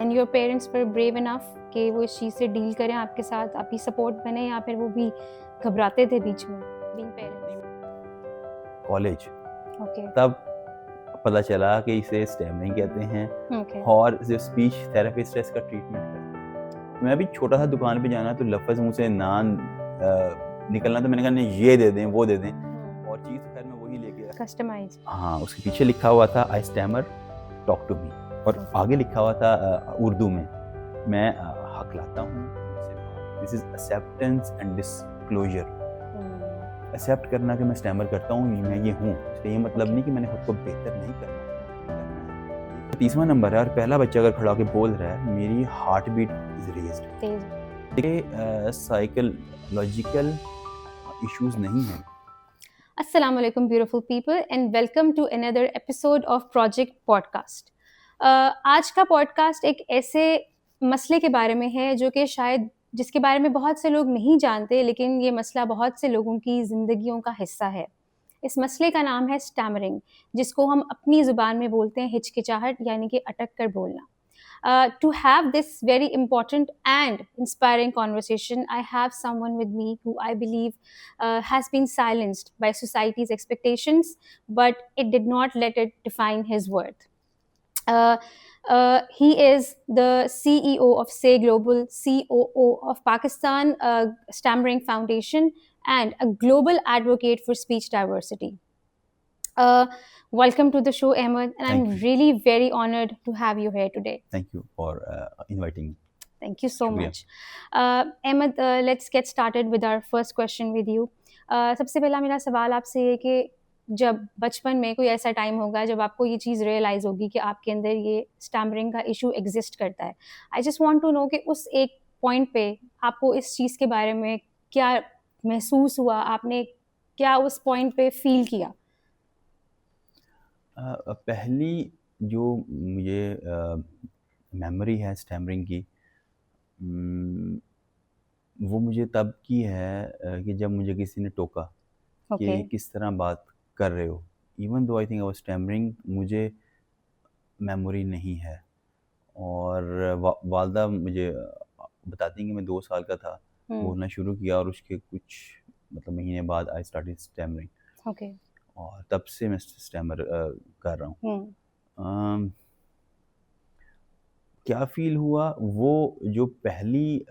And your parents were brave enough कि वो इस चीज़ से डील करें आपके साथ, आपकी सपोर्ट बने, या फिर वो भी घबराते थे बीच में बीइंग पेरेंट्स? कॉलेज ओके तब पता चला कि इसे स्टैमरिंग कहते हैं ओके और जो स्पीच थेरेपिस्ट है इसका ट्रीटमेंट करते हैं। मैं भी छोटा सा दुकान पे जाना तो लफ्ज़ मुँह से ना निकलना, तो मैंने कहा नहीं ये दे दें वो दे दें, और चीज़ तो खैर मैं वही लेके आया। कस्टमाइज। हाँ, उसके पीछे लिखा हुआ था आई स्टैमर टॉक टू मी, और आगे लिखा हुआ था उर्दू में मैं हकलाता हूँ, this is acceptance and disclosure. Accept करना कि मैं स्टैमर करता हूँ, मैं ये हूँ, इसका ये मतलब नहीं कि मैंने खुद को बेहतर नहीं करना। 30वां नंबर है और पहला बच्चा अगर खड़ा होकर बोल रहा है मेरी हार्ट बीट इज रेज्ड। ये साइकोलॉजिकल इश्यूज नहीं है। Assalamu alaikum beautiful people and welcome to another episode of Project Podcast. आज का पॉडकास्ट एक ऐसे मसले के बारे में है जो कि शायद जिसके बारे में बहुत से लोग नहीं जानते, लेकिन ये मसला बहुत से लोगों की ज़िंदगियों का हिस्सा है। इस मसले का नाम है स्टैमरिंग, जिसको हम अपनी ज़ुबान में बोलते हैं हिचकिचाहट, यानी कि अटक कर बोलना। To have this very important and inspiring conversation, I have someone with me who I believe has been silenced by society's expectations, but it did not let it define his worth. He is the CEO of Say Global, COO of Pakistan Stammering Foundation, and a global advocate for speech diversity. Welcome to the show, Ahmed, and I'm really very honored to have you here today. Thank you for inviting me. Thank you so Shukriya. much. Ahmed, let's get started with our first question with you. सबसे पहला मेरा सवाल आपसे ये कि जब बचपन में कोई ऐसा टाइम होगा जब आपको ये चीज़ रियलाइज़ होगी कि आपके अंदर ये स्टैमरिंग का इशू एग्जिस्ट करता है। I just want to know कि उस एक पॉइंट पे आपको इस चीज़ के बारे में क्या महसूस हुआ, आपने क्या उस पॉइंट पे फील किया? पहली जो मुझे मेमोरी है स्टैमरिंग की, वो मुझे तब की है कि जब मुझे किसी ने टोका कि किस तरह बात कर रहे हो। Even though I think I was stammering, मुझे मेमोरी नहीं है। और वालदा मुझे बताती हैं कि मैं 2 साल का था, बोलना शुरू किया और उसके कुछ मतलब महीने बाद आई स्टार्टेड स्टैमरिंग। ओके और तब से मैं स्टैमर कर रहा हूँ। क्या फ़ील हुआ, वो जो पहली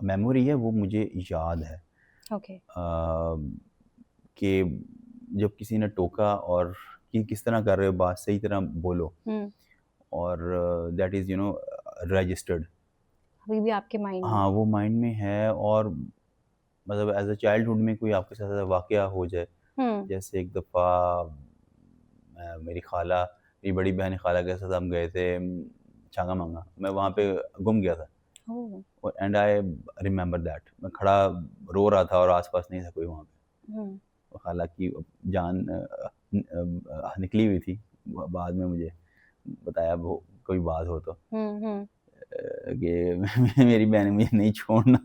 मेमोरी है वो मुझे याद है ओके कि जब किसी ने टोका और कि किस तरह कर रहे हो बात, सही तरह बोलो, और दैट इज़ रजिस्टर्ड अभी भी आपके माइंड में? हाँ, वो माइंड में है। और मतलब एज अ चाइल्डहुड में कोई आपके साथ ऐसा वाक़या हो जाए, जैसे एक दफ़ा मेरी खाला, मेरी बड़ी बहन खाला के साथ हम गए थे छांगा मांगा, मैं वहाँ पे गुम गया था। और एंड आई रिमेंबर दैट मैं खड़ा रो रहा था और आसपास नहीं था कोई वहाँ पे। खाला की जान निकली हुई थी, बाद में मुझे बताया वो कोई बात हो तो कि मेरी बहन ने मुझे नहीं छोड़ना।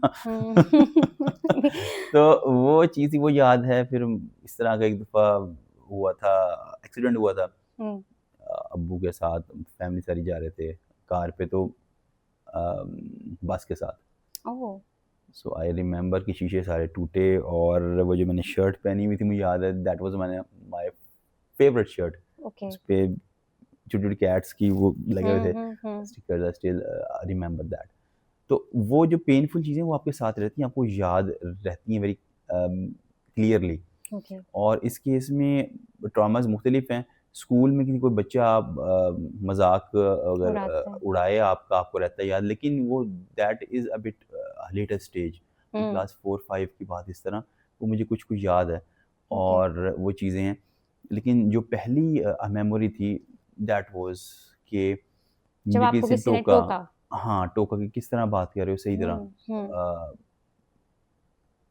तो वो चीज़ थी, वो याद है। फिर इस तरह का एक दफ़ा हुआ था, एक्सीडेंट हुआ था अब्बू के साथ, फैमिली सारी जा रहे थे कार पे, तो बस के साथ। सो आई रिमेंबर कि शीशे सारे टूटे, और वो जो मैंने शर्ट पहनी हुई थी मुझे याद है, that was my favourite shirt. उस पे छोटी-छोटी कैट्स की वो लगे हुए थे stickers, I still remember that. तो वो जो पेनफुल चीज़ें वो आपके साथ रहती हैं, आपको याद रहती हैं वेरी क्लियरली। और इस केस में ट्रॉमास मुख्तलिफ हैं। स्कूल में किसी कोई बच्चा मजाक अगर उड़ाए आपका, आपको रहता है याद, लेकिन वो that is a bit later stage, class 4-5 की बात इस तरह, वो मुझे कुछ कुछ याद है और वो चीज़ें हैं। लेकिन जो पहली मेमोरी थी दैट वाज कि मुझे किसी ने टोका, हाँ टोका कि किस तरह बात कर रहे हो, सही तरह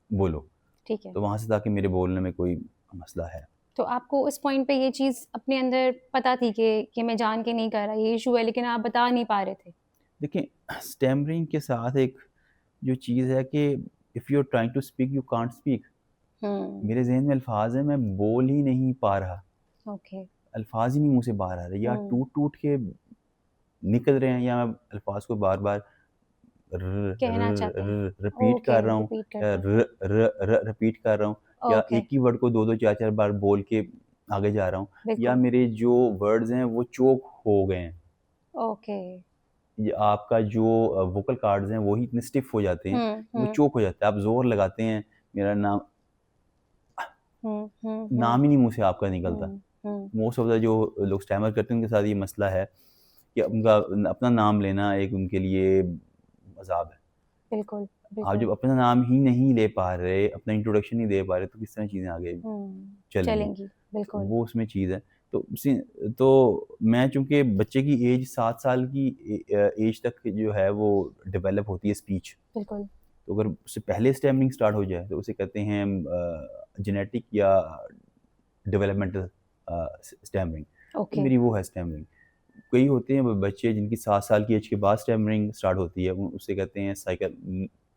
बोलो। ठीक है, तो वहाँ से था कि मेरे बोलने में कोई मसला है। तो आपको उस पॉइंट पे ये चीज़ अपने अंदर पता थी कि मैं जान के नहीं कर रहा, ये इशू है, लेकिन आप बता नहीं पा रहे थे? देखिए, स्टैमरिंग के साथ एक जो चीज़ है कि if you are trying to speak you can't speak. मेरे ज़हन में अल्फाज हैं, मैं बोल ही नहीं पा रहा। अल्फाज ही नहीं मुंह से बाहर आ रहे, या टूट टूट के निकल रहे हैं, या मैं अल्फाज को बार बार कहना चाहते हैं। रिपीट ओके, कर रहा हूँ, रिपीट या करते हैं। रिपीट कर रहा हूँ, या ओके, एक ही वर्ड को दो दो चार चार बार बोल के आगे जा रहा हूँ, या बिल्कुल। मेरे जो वर्ड्स हैं वो चोक हो गए हैं, ओके। ये आपका जो वोकल कार्ड्स हैं वो ही इतने स्टिफ हो जाते हैं, वो हुँ। चोक हो जाता है, आप जोर लगाते हैं, मेरा नाम हुँ, हुँ, हुँ, नाम ही नहीं मुंह से आपका निकलता। हुँ, हुँ। मोस्ट ऑफ द जो लोग स्टैमर करते हैं उनके साथ ये मसला है कि उनका अपना नाम लेना एक उनके लिए अज़ाब है। बिल्कुल, आप बिल्कुल। जब अपना नाम ही नहीं ले पा रहे, अपना इंट्रोडक्शन नहीं दे पा रहे, तो किस तरह चीज़ें आगे चलेंगी? चलेंगी, बिल्कुल। वो उसमें चीज़ है। तो मैं चूँकि बच्चे की एज 7 साल की एज तक जो है वो डेवलप होती है स्पीच। बिल्कुल। तो अगर उससे पहले स्टैमरिंग स्टार्ट हो जाए तो उसे कहते हैं जेनेटिक या डेवलपमेंटल स्टैमरिंग। तो ओके, मेरी वो है स्टैमरिंग। कई होते हैं बच्चे जिनकी 7 साल की एज के बाद स्टैमरिंग स्टार्ट होती है, उसे कहते हैं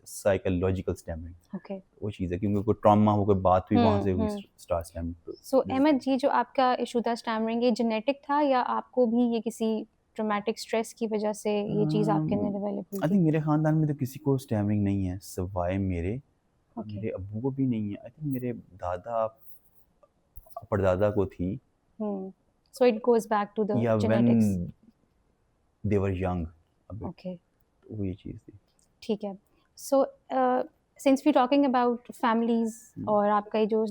साइकोलॉजिकल स्टैमरिंग। ओके। वो चीज़ है क्योंकि कोई ट्रॉमा हो, कोई बात हुई, वहाँ से हुई हुँ। Start stammering. तो so this is Ahmed ji, जो आपका इश्यू था स्टैमरिंग, ये जेनेटिक था या आपको भी ये किसी ट्रॉमेटिक स्ट्रेस की वजह से ये चीज़ आपके अंदर डेवलप हुई आई थी? थिंक मेरे ख़ानदान में तो किसी को स्टैमरिंग नहीं है सिवाय मेरे। ओके। मेरे अब्बू को भी नहीं है। आई थिंक मेरे दादा परदादा को थी, hmm. So it goes back to the या when genetics. They were young a bit. Okay, तो वो ये चीज़ थी। ठीक है। So since we talking about families hmm. और आपका ये जो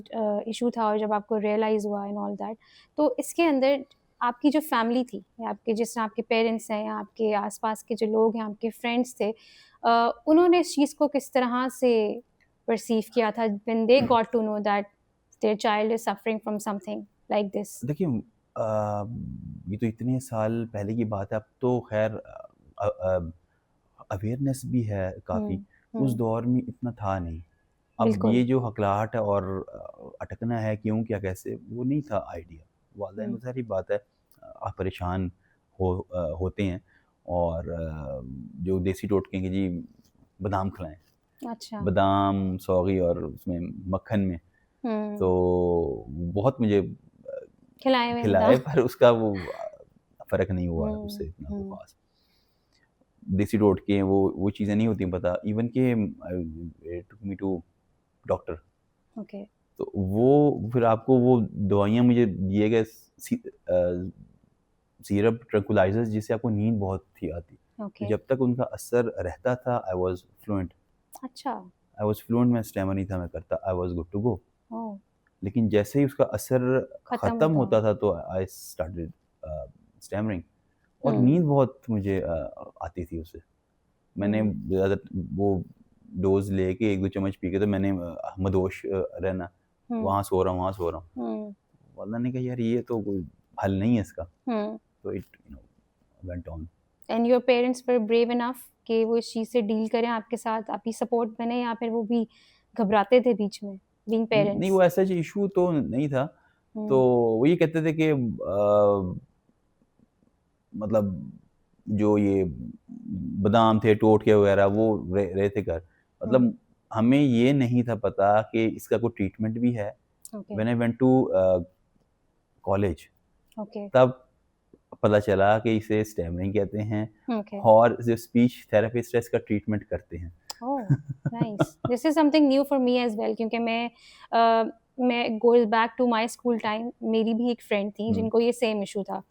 इश्यू था और जब आपको रियलाइज़ हुआ एंड ऑल दैट, तो इसके अंदर आपकी जो फैमिली थी या आपके जिस तरह आपके पेरेंट्स हैं या आपके आस-पास के जो लोग हैं, आपके फ्रेंड्स थे, उन्होंने इस चीज़ को किस तरह से परसीव किया था when they got to know that their child is suffering from something like this? देखिए ये तो इतने साल पहले की बात है, अब तो ख़ैर अवेयरनेस भी है काफ़ी। हुँ, उस हुँ, दौर में इतना था नहीं। अब बिल्कुल। ये जो हकलाहट है और अटकना है क्यों, क्या, कैसे, वो नहीं था आइडिया। वालिदैन हुँ, को ज़ाहिर-सी बात है आप परेशान होते हैं, और जो देसी टोटके हैं कि जी बादाम खिलाएँ, अच्छा। बादाम, सौगी और उसमें मक्खन में, हुँ, तो बहुत मुझे खिलाए हुए खिलाए, बादाम। पर उसका वो फ़र्क नहीं हुआ हुँ, उससे इतना कोई हुँ, ख़ास। देसी टोटके हैं, वो चीज़ें नहीं होती पता। इवन कि टूक मी टू डॉक्टर, ओके, तो वो फिर आपको वो दवाइयाँ मुझे दिए गए, सिरप ट्रैंक्विलाइज़र्स, जिससे आपको नींद बहुत थी आती। तो ओके। जब तक उनका असर रहता था आई वाज़ फ्लुएंट। अच्छा, मैं स्टैमर नहीं था मैं करता, I was good to go. Oh! लेकिन जैसे ही उसका असर खत्म ख़त्म होता। होता था तो आई स्टार्टेड स्टैमरिंग, और हुँ, नींद बहुत मुझे आती थी उससे। मैंने हुँ, ज़्यादा वो डोज़ लेके 1-2 चम्मच पी के तो मैंने मदहोश रहना, हुँ, वहाँ सो रहा हूँ, वहाँ सो रहा हूँ। हुँ, वालदा ने कहा यार ये तो कोई हल नहीं है इसका। हुँ। तो it went on. And your parents were brave enough कि वो इस चीज़ से डील करें आपके साथ, आपकी सपोर्ट बने या फिर वो भी घबराते थे बीच में, बीइंग नहीं, पेरेंट्स? वो ऐसा इश्यू तो नहीं था। तो हुँ, वो ये कहते थे कि मतलब जो ये बादाम थे, टोटके वगैरह वो रहे थे घर। हुँ, मतलब हमें ये नहीं था पता कि इसका कोई ट्रीटमेंट भी है। Okay, when I went to college, okay, तब पता चला कि इसे स्टैमरिंग कहते हैं, ओके। और जो स्पीच थेरेपिस्ट है इसका ट्रीटमेंट करते हैं। Oh! Nice. This is something new for me as well क्योंकि मैं goes back to my school time, मेरी भी एक फ्रेंड थी हुँ, जिनको ये सेम इश्यू था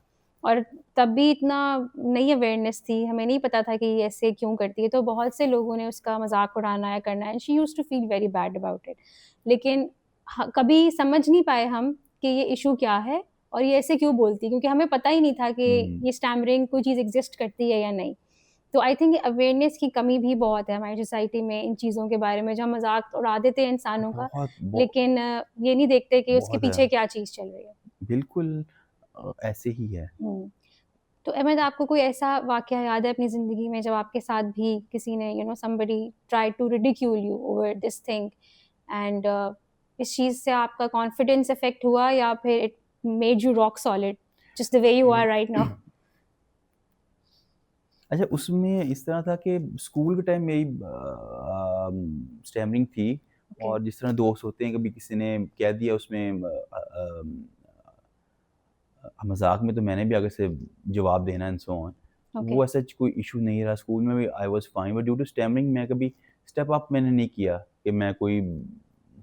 और तब भी इतना नहीं अवेयरनेस थी, हमें नहीं पता था कि ये ऐसे क्यों करती है, तो बहुत से लोगों ने उसका मज़ाक उड़ाना या करना and she used to feel very bad about it. लेकिन कभी समझ नहीं पाए हम कि ये इश्यू क्या है और ये ऐसे क्यों बोलती है क्योंकि हमें पता ही नहीं था कि हुँ। ये स्टैमरिंग कोई चीज़ एक्ज़िस्ट करती है या नहीं। तो आई थिंक अवेयरनेस की कमी भी बहुत है हमारी सोसाइटी में इन चीज़ों के बारे में, जो हम मज़ाक उड़ा देते हैं इंसानों का, बहुत लेकिन ये नहीं देखते कि उसके बहुत है। पीछे क्या चीज़ चल रही है। बिल्कुल ऐसे ही है। हुँ। तो अहमद आपको कोई ऐसा वाक़या याद है अपनी ज़िंदगी में जब आपके साथ भी किसी ने somebody tried to ridicule you over this thing and इस चीज़ से आपका कॉन्फिडेंस अफ़ेक्ट हुआ या फिर it made you rock solid just the way you are right now? अच्छा, उसमें इस तरह था कि स्कूल के टाइम मेरी स्टैमरिंग थी, ओके, और जिस तरह दोस्त होते हैं, कभी किसी ने कह दिया उसमें मजाक में तो मैंने भी आगे से जवाब देना एंड सो ऑन, ओके वो ऐसा कोई इशू नहीं रहा। स्कूल में भी I was fine, but due to stammering मैं कभी स्टेप अप मैंने नहीं किया कि मैं कोई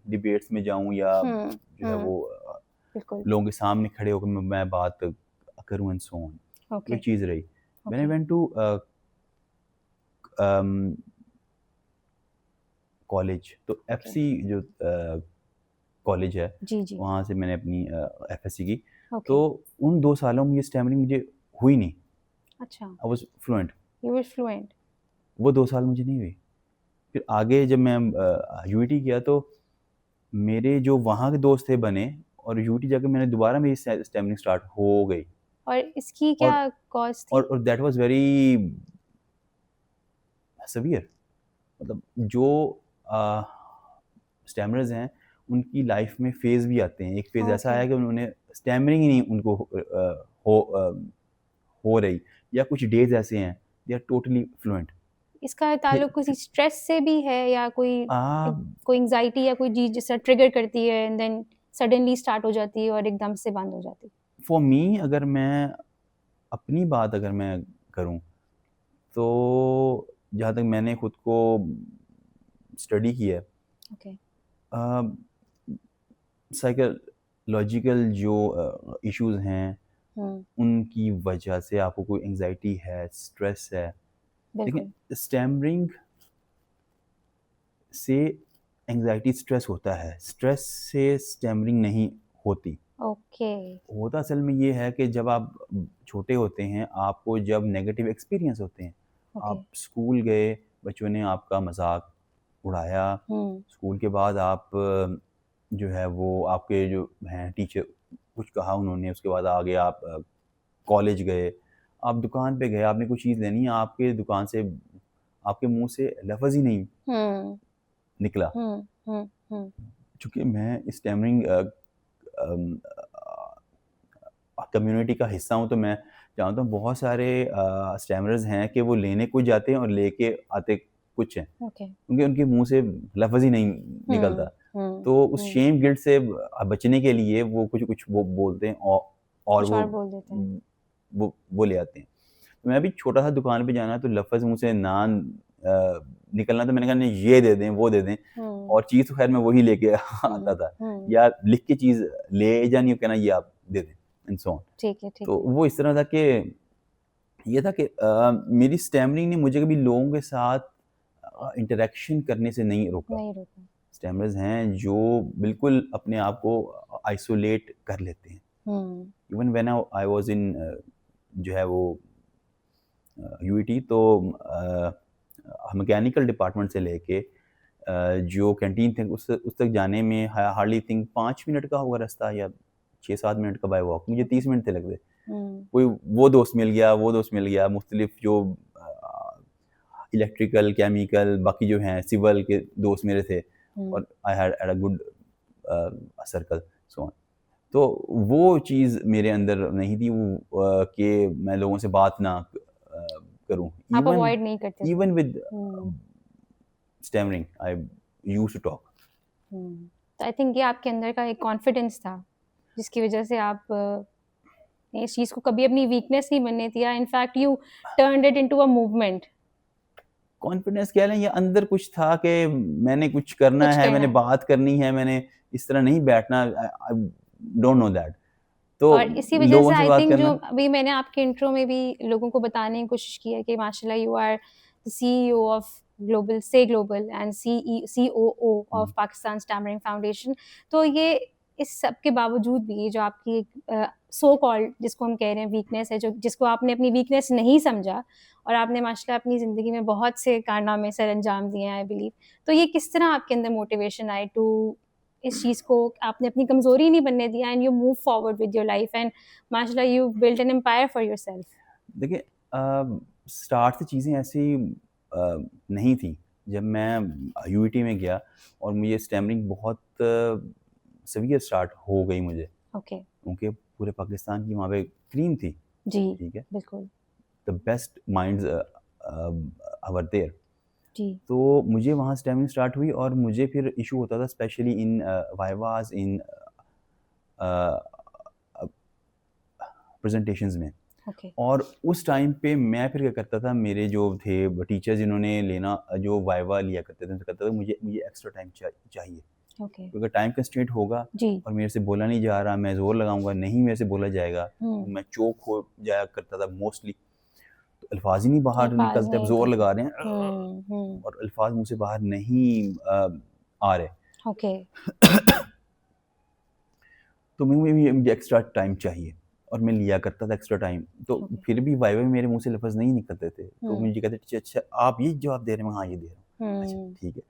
डिबेट्स में जाऊं या जो है वो बिल्कुल लोगों के सामने खड़े होकर मैं बात करूं एंड सो ऑन। ओके ये चीज़ रही। When I okay went to college, तो एफसी जो कॉलेज है, जी जी वहाँ से मैंने अपनी एफएससी की। ओके तो उन 2 सालों में ये स्टैमरिंग मुझे हुई नहीं। अच्छा I was fluent. You were fluent वो 2 साल मुझे नहीं हुई। फिर आगे जब मैं यूईटी किया तो मेरे जो वहाँ के दोस्त थे बने, और यूईटी जाके मैंने दोबारा मेरी स्टैमरिंग स्टार्ट हो गई। और इसकी और क्या कॉज थी दैट वाज वेरी सीवियर। मतलब जो स्टैमरर्स हैं उनकी लाइफ में फेज़ भी आते हैं। एक फेज़ ऐसा ओके आया कि उन्होंने स्टैमरिंग ही नहीं उनको हो रही, या कुछ डेज़ ऐसे हैं दे आर टोटली फ्लुएंट। इसका फिर ताल्लुक किसी स्ट्रेस से भी है या कोई आ, कोई एंजाइटी या कोई चीज जिससे ट्रिगर करती है एंड देन सडनली स्टार्ट हो जाती है और एकदम से बंद हो जाती फॉर मी अगर मैं अपनी बात अगर मैं करूं, तो जहाँ तक मैंने खुद को स्टडी किया है, है ओके साइकोलॉजिकल जो इश्यूज हैं हम्म उनकी वजह से आपको कोई एंजाइटी है, स्ट्रेस है। बिल्कुल लेकिन स्टैमरिंग से एंजाइटी स्ट्रेस होता है, स्ट्रेस से स्टैमरिंग नहीं होती। ओके होता असल में ये है कि जब आप छोटे होते हैं, आपको जब नेगेटिव एक्सपीरियंस होते हैं, ओके आप स्कूल गए, बच्चों ने आपका मजाक उड़ाया, हम्म स्कूल के बाद आप जो है वो आपके जो हैं टीचर कुछ कहा उन्होंने, उसके बाद आगे आप कॉलेज गए, आप दुकान पे गए, आपने कुछ चीज़ लेनी है, आपके दुकान से आपके मुंह से लफ्ज़ ही नहीं हम्म निकला। हम्म चूँकि मैं स्टैमरिंग कम्युनिटी का हिस्सा हूँ, तो मैं जानता हूँ बहुत सारे स्टैमरर्स हैं कि वो लेने कुछ जाते हैं और लेके आते कुछ हैं, ओके क्योंकि उनके मुंह से लफ्ज़ ही नहीं निकलता। तो उस शेम गिल्ट से बचने के लिए वो कुछ वो बोलते हैं, और कुछ और बोल देते हैं वो ले आते हैं। तो मैं भी छोटा सा दुकान पे जाना, तो लफ्ज़ मुँह से नान निकलना, तो मैंने कहा नहीं ये दे दें, वो दे दें, और चीज़ तो खैर मैं वही लेके आता था, या लिख के चीज़ ले जानी हो, कहना ये आप दे दें एंड सो ऑन। ठीक है तो वो इस तरह था कि ये था कि मेरी स्टैमरिंग ने मुझे कभी लोगों के साथ इंटरेक्शन करने से नहीं रोका। नहीं रोका स्टैमरर्स हैं जो बिल्कुल अपने आप को आइसोलेट कर लेते हैं। Even when I was in जो है वो यूईटी, तो मैकेनिकल डिपार्टमेंट से लेके जो कैंटीन थे उस तक जाने में हार्डली थिंक 5 मिनट का होगा रास्ता, या 6-7 मिनट का बाय वॉक, मुझे 30 मिनट थे लगते। कोई वो दोस्त मिल गया, मुख्तलिफ जो इलेक्ट्रिकल, केमिकल, बाकी जो हैं सिविल के दोस्त मेरे थे, और I had a good circle so on. तो वो चीज़ मेरे अंदर नहीं थी, वो कि मैं लोगों से बात ना करूं। आप अवॉइड नहीं करते थे even with stammering I used to talk. तो आई थिंक ये आपके अंदर का एक कॉन्फिडेंस था जिसकी वजह से आप ने इस चीज़ को कभी अपनी वीकनेस नहीं बनने दिया, in fact you turned it into a movement. Confidence कह लें, या अंदर कुछ था कि मैंने कुछ करना कुछ है, करना मैंने है बात करनी है, मैंने इस तरह नहीं बैठना। I don't know that. तो और इसी वजह लोगों से से आई बात थिंक जो करना। अभी मैंने आपके इंट्रो में भी लोगों को बताने की कोशिश की है कि माशाल्लाह you are the CEO of global and COO of Pakistan stammering foundation. तो ये इस सब के बावजूद भी जो आपकी सो कॉल्ड जिसको हम कह रहे हैं वीकनेस है, जो जिसको आपने अपनी वीकनेस नहीं समझा, और आपने माशाल्लाह अपनी ज़िंदगी में बहुत से कारनामे सर अंजाम दिए हैं आई बिलीव। तो ये किस तरह आपके अंदर मोटिवेशन आई टू इस चीज़ को आपने अपनी कमज़ोरी नहीं बनने दिया and you move forward with your life and माशाल्लाह you built an empire for yourself. देखिए, स्टार्ट से चीज़ें ऐसी नहीं थी। जब मैं यूईटी में गया और मुझे स्टैमरिंग बहुत सीवियर स्टार्ट हो गई मुझे, ओके क्योंकि पूरे पाकिस्तान की वहाँ पे क्रीम थी, जी ठीक है, बिल्कुल the best minds our there. जी तो मुझे वहाँ स्टैमरिंग स्टार्ट हुई, और मुझे फिर इशू होता था specially in vivas, in presentations में। ओके। और उस टाइम पे मैं फिर क्या करता था, मेरे जो थे टीचर्स जिन्होंने लेना जो वाइवा लिया करते थे, उनसे कहता था मुझे मुझे एक्स्ट्रा टाइम चाहिए, ओके। क्योंकि टाइम कंस्ट्रेंट होगा जी। और मेरे से बोला नहीं जा रहा, मैं ज़ोर लगाऊंगा नहीं मेरे से बोला जाएगा, तो मैं चोक हो जाया करता था मोस्टली, तो अल्फाज ही नहीं बाहर अल्फाज निकलते, अब नहीं जोर निकलते। लगा रहे हैं और अल्फाज मुझसे बाहर नहीं आ रहे, ओके। तो मुझे एक्स्ट्रा टाइम चाहिए और मैं लिया करता था एक्स्ट्रा टाइम, तो ओके। फिर भी वाइवा में मेरे मुंह से लफ्ज़ नहीं निकलते थे, तो हम्म। मुझे कहते अच्छा अच्छा आप ये जवाब दे रहे हैं, हाँ ये दे रहा हूँ, अच्छा ठीक है,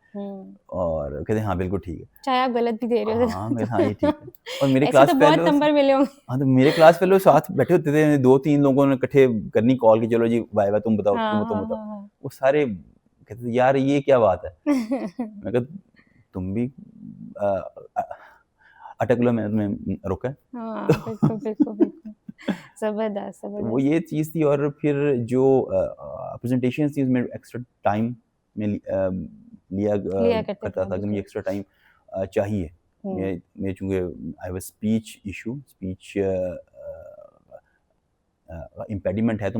और कहते हाँ बिल्कुल ठीक है, चाहे आप गलत भी दे रहे हाँ हो मैं हाँ ये ठीक है। और मेरे ऐसे तो क्लास बहुत फेलोज, नंबर मिले होंगे। हाँ तो मेरे क्लास फेलो साथ बैठे होते थे, 2-3 लोगों ने इकट्ठे करनी कॉल कि चलो जी वाइवा तुम बताओ हाँ, तुम हाँ, बताओ, हाँ, वो सारे कहते थे यार ये क्या बात है, मैं कहा तुम भी अटकलो में रुका है। हाँ, बिल्कुल, बिल्कुल, बिल्कुल। ज़बरदस्त, तो वो ज़बरदस्त। ये चीज़ थी, और फिर जो प्रेजेंटेशंस थी उसमें एक्स्ट्रा टाइम में लिया लिया करते करता थे, था कि मुझे बिल्कुल। एक्स्ट्रा टाइम चाहिए। हुँ। मैं चूँकि I have a speech issue, speech impediment है, तो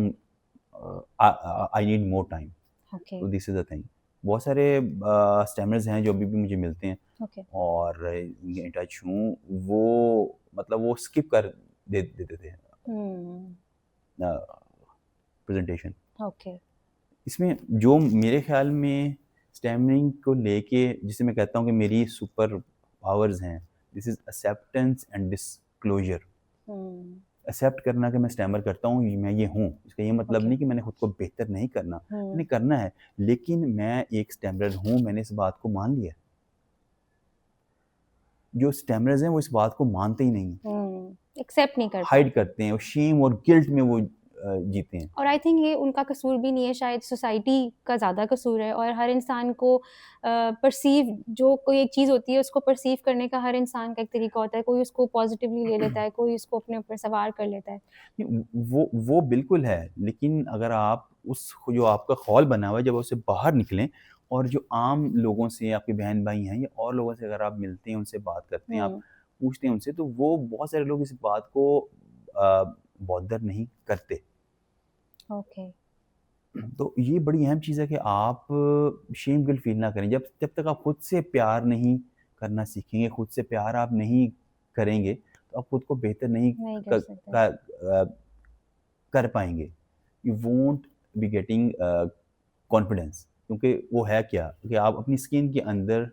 I need more time, okay. तो दिस इज़ द थिंग। बहुत सारे स्टैमर्स हैं जो अभी भी मुझे मिलते हैं ओके। और इन टच हूँ, वो मतलब वो स्किप कर देते थे हुँ। प्रेजेंटेशन। ओके। इसमें जो मेरे ख़्याल में स्टैमरिंग को लेके जिसे मैं कहता हूँ कि मेरी सुपर पावर्स हैं, this is acceptance and disclosure. हुँ। एक्सेप्ट करना कि मैं स्टैमर करता हूँ, मैं ये हूँ। इसका ये मतलब ओके। नहीं कि मैंने खुद को बेहतर नहीं करना, मैंने हुँ। करना है, लेकिन मैं एक स्टैमरर हूँ, मैंने इस बात को मान लिया। जो स्टैमरर्स हैं वो इस बात को मानते ही नहीं, एक्सेप्ट नहीं कर हाइड पाते। करते हैं और शेम और गिल्ट में वो जीते हैं। और आई थिंक ये उनका कसूर भी नहीं है, शायद सोसाइटी का ज़्यादा कसूर है, और हर इंसान को परसीव जो कोई एक चीज़ होती है उसको परसीव करने का हर इंसान का एक तरीका होता है, कोई उसको पॉजिटिवली ले लेता है, कोई उसको अपने ऊपर सवार कर लेता है। नहीं, वो बिल्कुल है, लेकिन अगर आप उस जो आपका खौल बना हुआ है जब उससे बाहर निकलें और जो आम लोगों से, आपके बहन-भाई हैं या और लोगों से अगर आप मिलते हैं, उनसे बात करते हैं, आप हुँ। पूछते हैं उनसे, तो वो बहुत सारे लोग इस बात को बॉदर नहीं करते। ओके। तो ये बड़ी अहम चीज़ है कि आप शेम गिल्ट फ़ील ना करें। जब जब तक आप खुद से प्यार नहीं करना सीखेंगे, खुद से प्यार आप नहीं करेंगे, तो आप खुद को बेहतर नहीं नहीं कर क सकते। क कर पाएँगे। You won't be getting confidence, क्योंकि वो है क्या कि आप अपनी स्किन के अंदर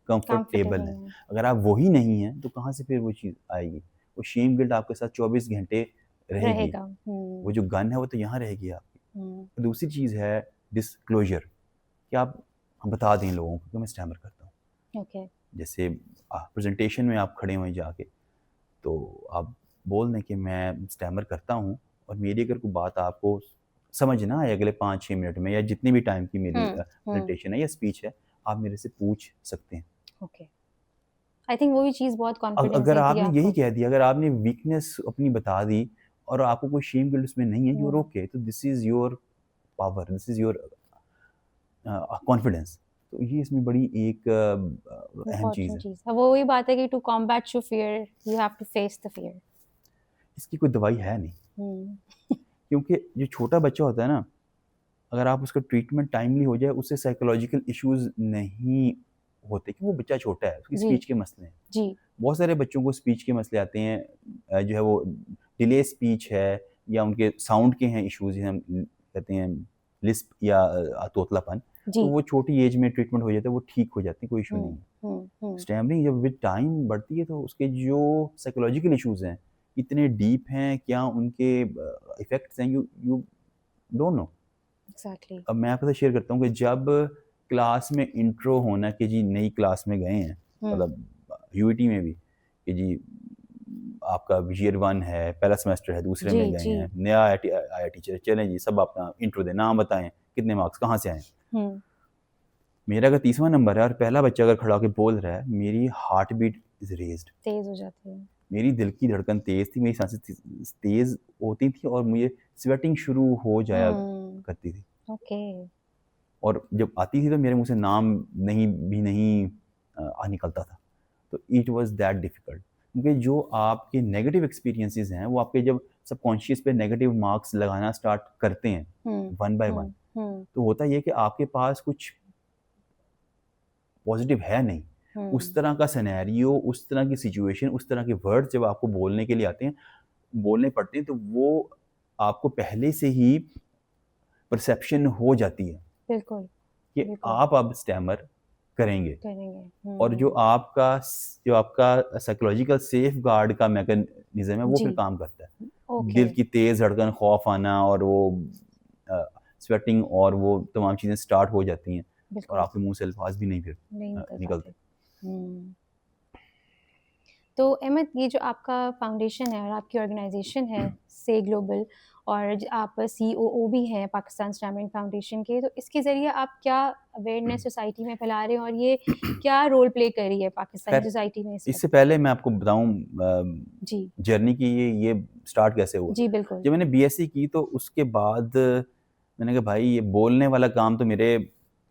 कंफर्टेबल कंफर्टेबल हैं। हैं। अगर आप वही नहीं हैं, तो कहाँ से फिर वो चीज़ आएगी? वो शेम गिल्ट आपके साथ 24 घंटे रहेगी। रहेगा। वो जो गन है, वो तो यहाँ रहेगी आपकी। हुँ। दूसरी चीज़ है डिस्क्लोज़र, कि आप बता दें लोगों को कि मैं स्टैमर करता हूँ। ओके। जैसे प्रेज़ेंटेशन में आप खड़े हुए जाके, तो आप बोल दें कि मैं स्टैमर करता हूँ और मेरी अगर कोई बात आपको समझ ना आए अगले 5-6 मिनट में या जितने भी टाइम की मेरी हुँ। हुँ। प्रेज़ेंटेशन है या स्पीच है, आप मेरे से पूछ सकते हैं। ओके। आई थिंक वो भी चीज़ बहुत कॉन्फिडेंस अगर देती है आपने यही आपको। कह दिया, अगर आपने वीकनेस अपनी बता दी और आपको कोई शेम गिल्ट उसमें नहीं है, यू आर हुँ। ओके, तो this is your power, this is your confidence. तो ये इसमें बड़ी एक अहम चीज़ इम्पोर्टेंट है। चीज़। अब वो वही बात है कि to combat your fear, you have to face the fear. इसकी कोई दवाई है नहीं, हुँ। क्योंकि जो छोटा बच्चा होता है ना, अगर आप उसका ट्रीटमेंट टाइमली हो जाए, उससे साइकोलॉजिकल इश्यूज़ नहीं होते, कि वो बच्चा छोटा है, उसकी जी, स्पीच के मसले हैं। जी। बहुत सारे बच्चों को स्पीच के मसले आते हैं, जो है वो डिले स्पीच है या उनके साउंड के हैं इश्यूज़, जिन्हें हम कहते हैं लिस्प या तोतलापन, तो जी। वो छोटी एज में ट्रीटमेंट हो जाता है, वो ठीक हो जाते हैं, कोई इश्यू नहीं हुँ, है। हुँ, हुँ। स्टैमरिंग जब विद टाइम बढ़ती है, तो उसके जो साइकोलॉजिकल इश्यूज़ हैं, इतने डीप हैं, क्या उनके इफ़ेक्ट्स हैं, you you don't know. Exactly. अब मैं आपके साथ शेयर करता हूँ कि जब क्लास में इंट्रो होना कि जी नई क्लास में गए हैं, हुँ। मतलब यूईटी में भी, कि जी आपका ईयर 1 है, पहला सेमेस्टर है, दूसरे जी, में गए जी। हैं, नया आया टीचर, चलें जी सब अपना इंट्रो दें, नाम बताएँ, कितने मार्क्स, कहाँ से आए हैं। हुँ। मेरा अगर 30वां नंबर है और पहला बच्चा अगर खड़ा होके बोल रहा है, मेरी हार्ट बीट इज़ रेज़्ड, तेज़ हो जाती है। मेरी दिल की धड़कन तेज़ थी, मेरी साँसें तेज़ होती थी और मुझे स्वेटिंग शुरू हो जाया हुँ। करती थी। ओके। और जब आती थी तो मेरे मुँह से नाम नहीं निकलता था। तो इट वाज़ दैट डिफ़िकल्ट, क्योंकि जो आपके नेगेटिव एक्सपीरियंसेस हैं, वो आपके जब सबकॉन्शियस पे नेगेटिव मार्क्स लगाना स्टार्ट करते हैं वन बाय वन, तो होता ये कि आपके पास कुछ पॉजिटिव है नहीं। उस तरह का सिनेरियो, उस तरह की सिचुएशन, उस तरह के वर्ड जब आपको बोलने के लिए आते हैं, बोलने पड़ते हैं, तो वो आपको पहले से ही परसेप्शन हो जाती है बिल्कुल कि बिल्कुल आप अब स्टैमर करेंगे। करेंगे। और जो आपका साइकोलॉजिकल सेफ गार्ड का मैकेनिज्म है वो जी फिर काम करता है। ओके दिल की तेज धड़कन, खौफ आना और वो स्वेटिंग और वो तमाम चीज़ें स्टार्ट हो जाती हैं और बिल्कुल आपके मुंह से अल्फाज भी नहीं फिर नहीं निकल निकलते। पाते। तो अहमद, ये जो आपका फाउंडेशन है और आपकी ऑर्गेनाइजेशन है से ग्लोबल, और आप COO भी हैं पाकिस्तान स्टैमरिंग फाउंडेशन के, तो इसके ज़रिए आप क्या अवेयरनेस सोसाइटी में फैला रहे हैं और ये क्या रोल प्ले कर रही है पाकिस्तानी खैर, सोसाइटी में इस इससे वक्त? पहले मैं आपको बताऊं जी जर्नी की ये स्टार्ट कैसे हुआ। जी बिल्कुल। जब मैंने BSc की तो उसके बाद मैंने कहा भाई ये बोलने वाला काम तो मेरे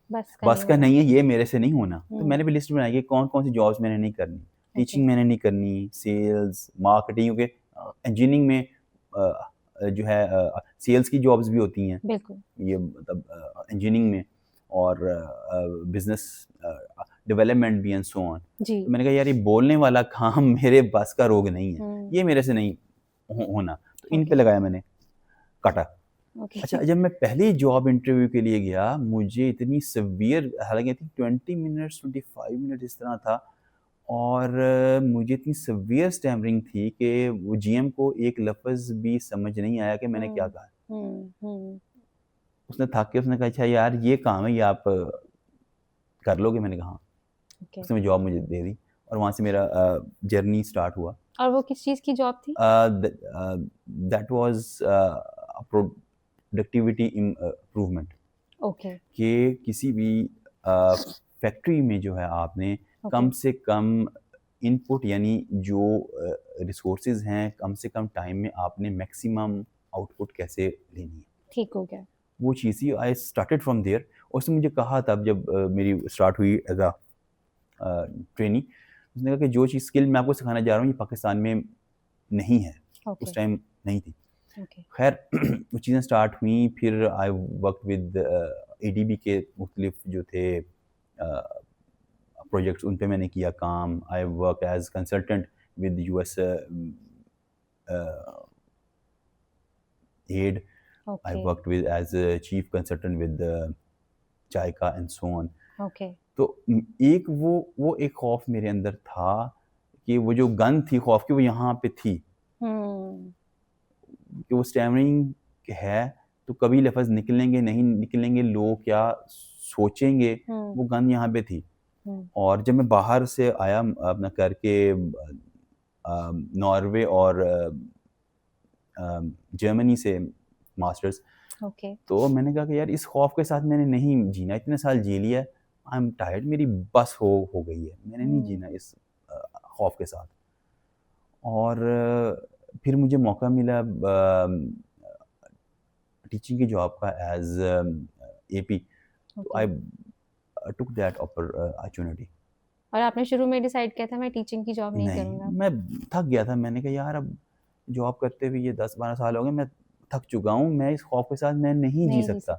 बस का नहीं है, ये मेरे से नहीं होना। तो मैंने भी लिस्ट बनाई कि कौन कौन सी जॉब्स मैंने नहीं करनी। टीचिंग मैंने नहीं करनी, सेल्स, मार्केटिंग, क्योंकि इंजीनियरिंग में जो है सेल्स की जॉब्स भी होती हैं, बिल्कुल ये मतलब इंजीनियरिंग में, और बिजनेस डेवलपमेंट भी एंड सो ऑन। जी तो मैंने कहा यार ये बोलने वाला काम मेरे बस का रोग नहीं है, ये मेरे से नहीं होना। तो इन पे लगाया मैंने काटा। ओके अच्छा, जब मैं पहली जॉब इंटरव्यू के लिए गया, मुझे इतनी सिवियर, हालांकि आई थिंक 20 मिनट्स 25 मिनट इस तरह था, और मुझे इतनी सिवियर स्टैमरिंग थी कि वो GM को एक लफ्ज़ भी समझ नहीं आया कि मैंने क्या कहा। उसने था कि उसने कहा अच्छा यार ये काम है, ये आप कर लोगे? मैंने कहा हाँ। ओके। उसने मुझे जॉब मुझे दे दी और वहाँ से मेरा जर्नी स्टार्ट हुआ। और वो किस चीज़ की जॉब थी? That was productivity improvement, okay कि किसी भी फैक्ट्री में जो है आपने कम से कम इनपुट, यानी जो रिसोर्सेज हैं, कम से कम टाइम में आपने मैक्सिमम आउटपुट कैसे लेनी है, ठीक हो गया। वो चीज़ ही आई स्टार्टेड फ्रॉम देयर। उसने मुझे कहा तब जब मेरी स्टार्ट हुई एज अ ट्रेनी, उसने कहा कि जो चीज़ स्किल मैं आपको सिखाना जा रहा हूँ ये पाकिस्तान में नहीं है, उस टाइम नहीं थी। खैर वो चीज़ें स्टार्ट हुई, फिर आई वर्क विद ADB के मुख्तलिफ जो थे प्रोजेक्ट्स, उन पे मैंने किया काम। I work as consultant with US aid, I work with as chief consultant with JICA and so on. तो एक वो एक खौफ मेरे अंदर था कि वो जो गन थी खौफ की, वो यहाँ पे थी कि वो स्टैमरिंग है तो कभी लफ्ज़ निकलेंगे नहीं निकलेंगे, लोग क्या सोचेंगे, वो गन यहाँ पे थी। और जब मैं बाहर से आया अपना करके नॉर्वे और जर्मनी से मास्टर्स, तो मैंने कहा कि यार इस खौफ के साथ मैंने नहीं जीना, इतने साल जी लिया, आई एम टायर्ड, मेरी बस हो गई है, मैंने नहीं जीना इस खौफ के साथ। और फिर मुझे मौका मिला टीचिंग की जॉब का एज AP, तो आई टुक दैट अपॉर्चुनिटी। और आपने शुरू में डिसाइड किया था मैं टीचिंग की जॉब नहीं करूँगा? मैं थक गया था, मैंने कहा यार अब जॉब करते हुए ये 10-12 साल हो गए, मैं थक चुका हूँ, मैं इस खौफ के साथ मैं नहीं जी सकता।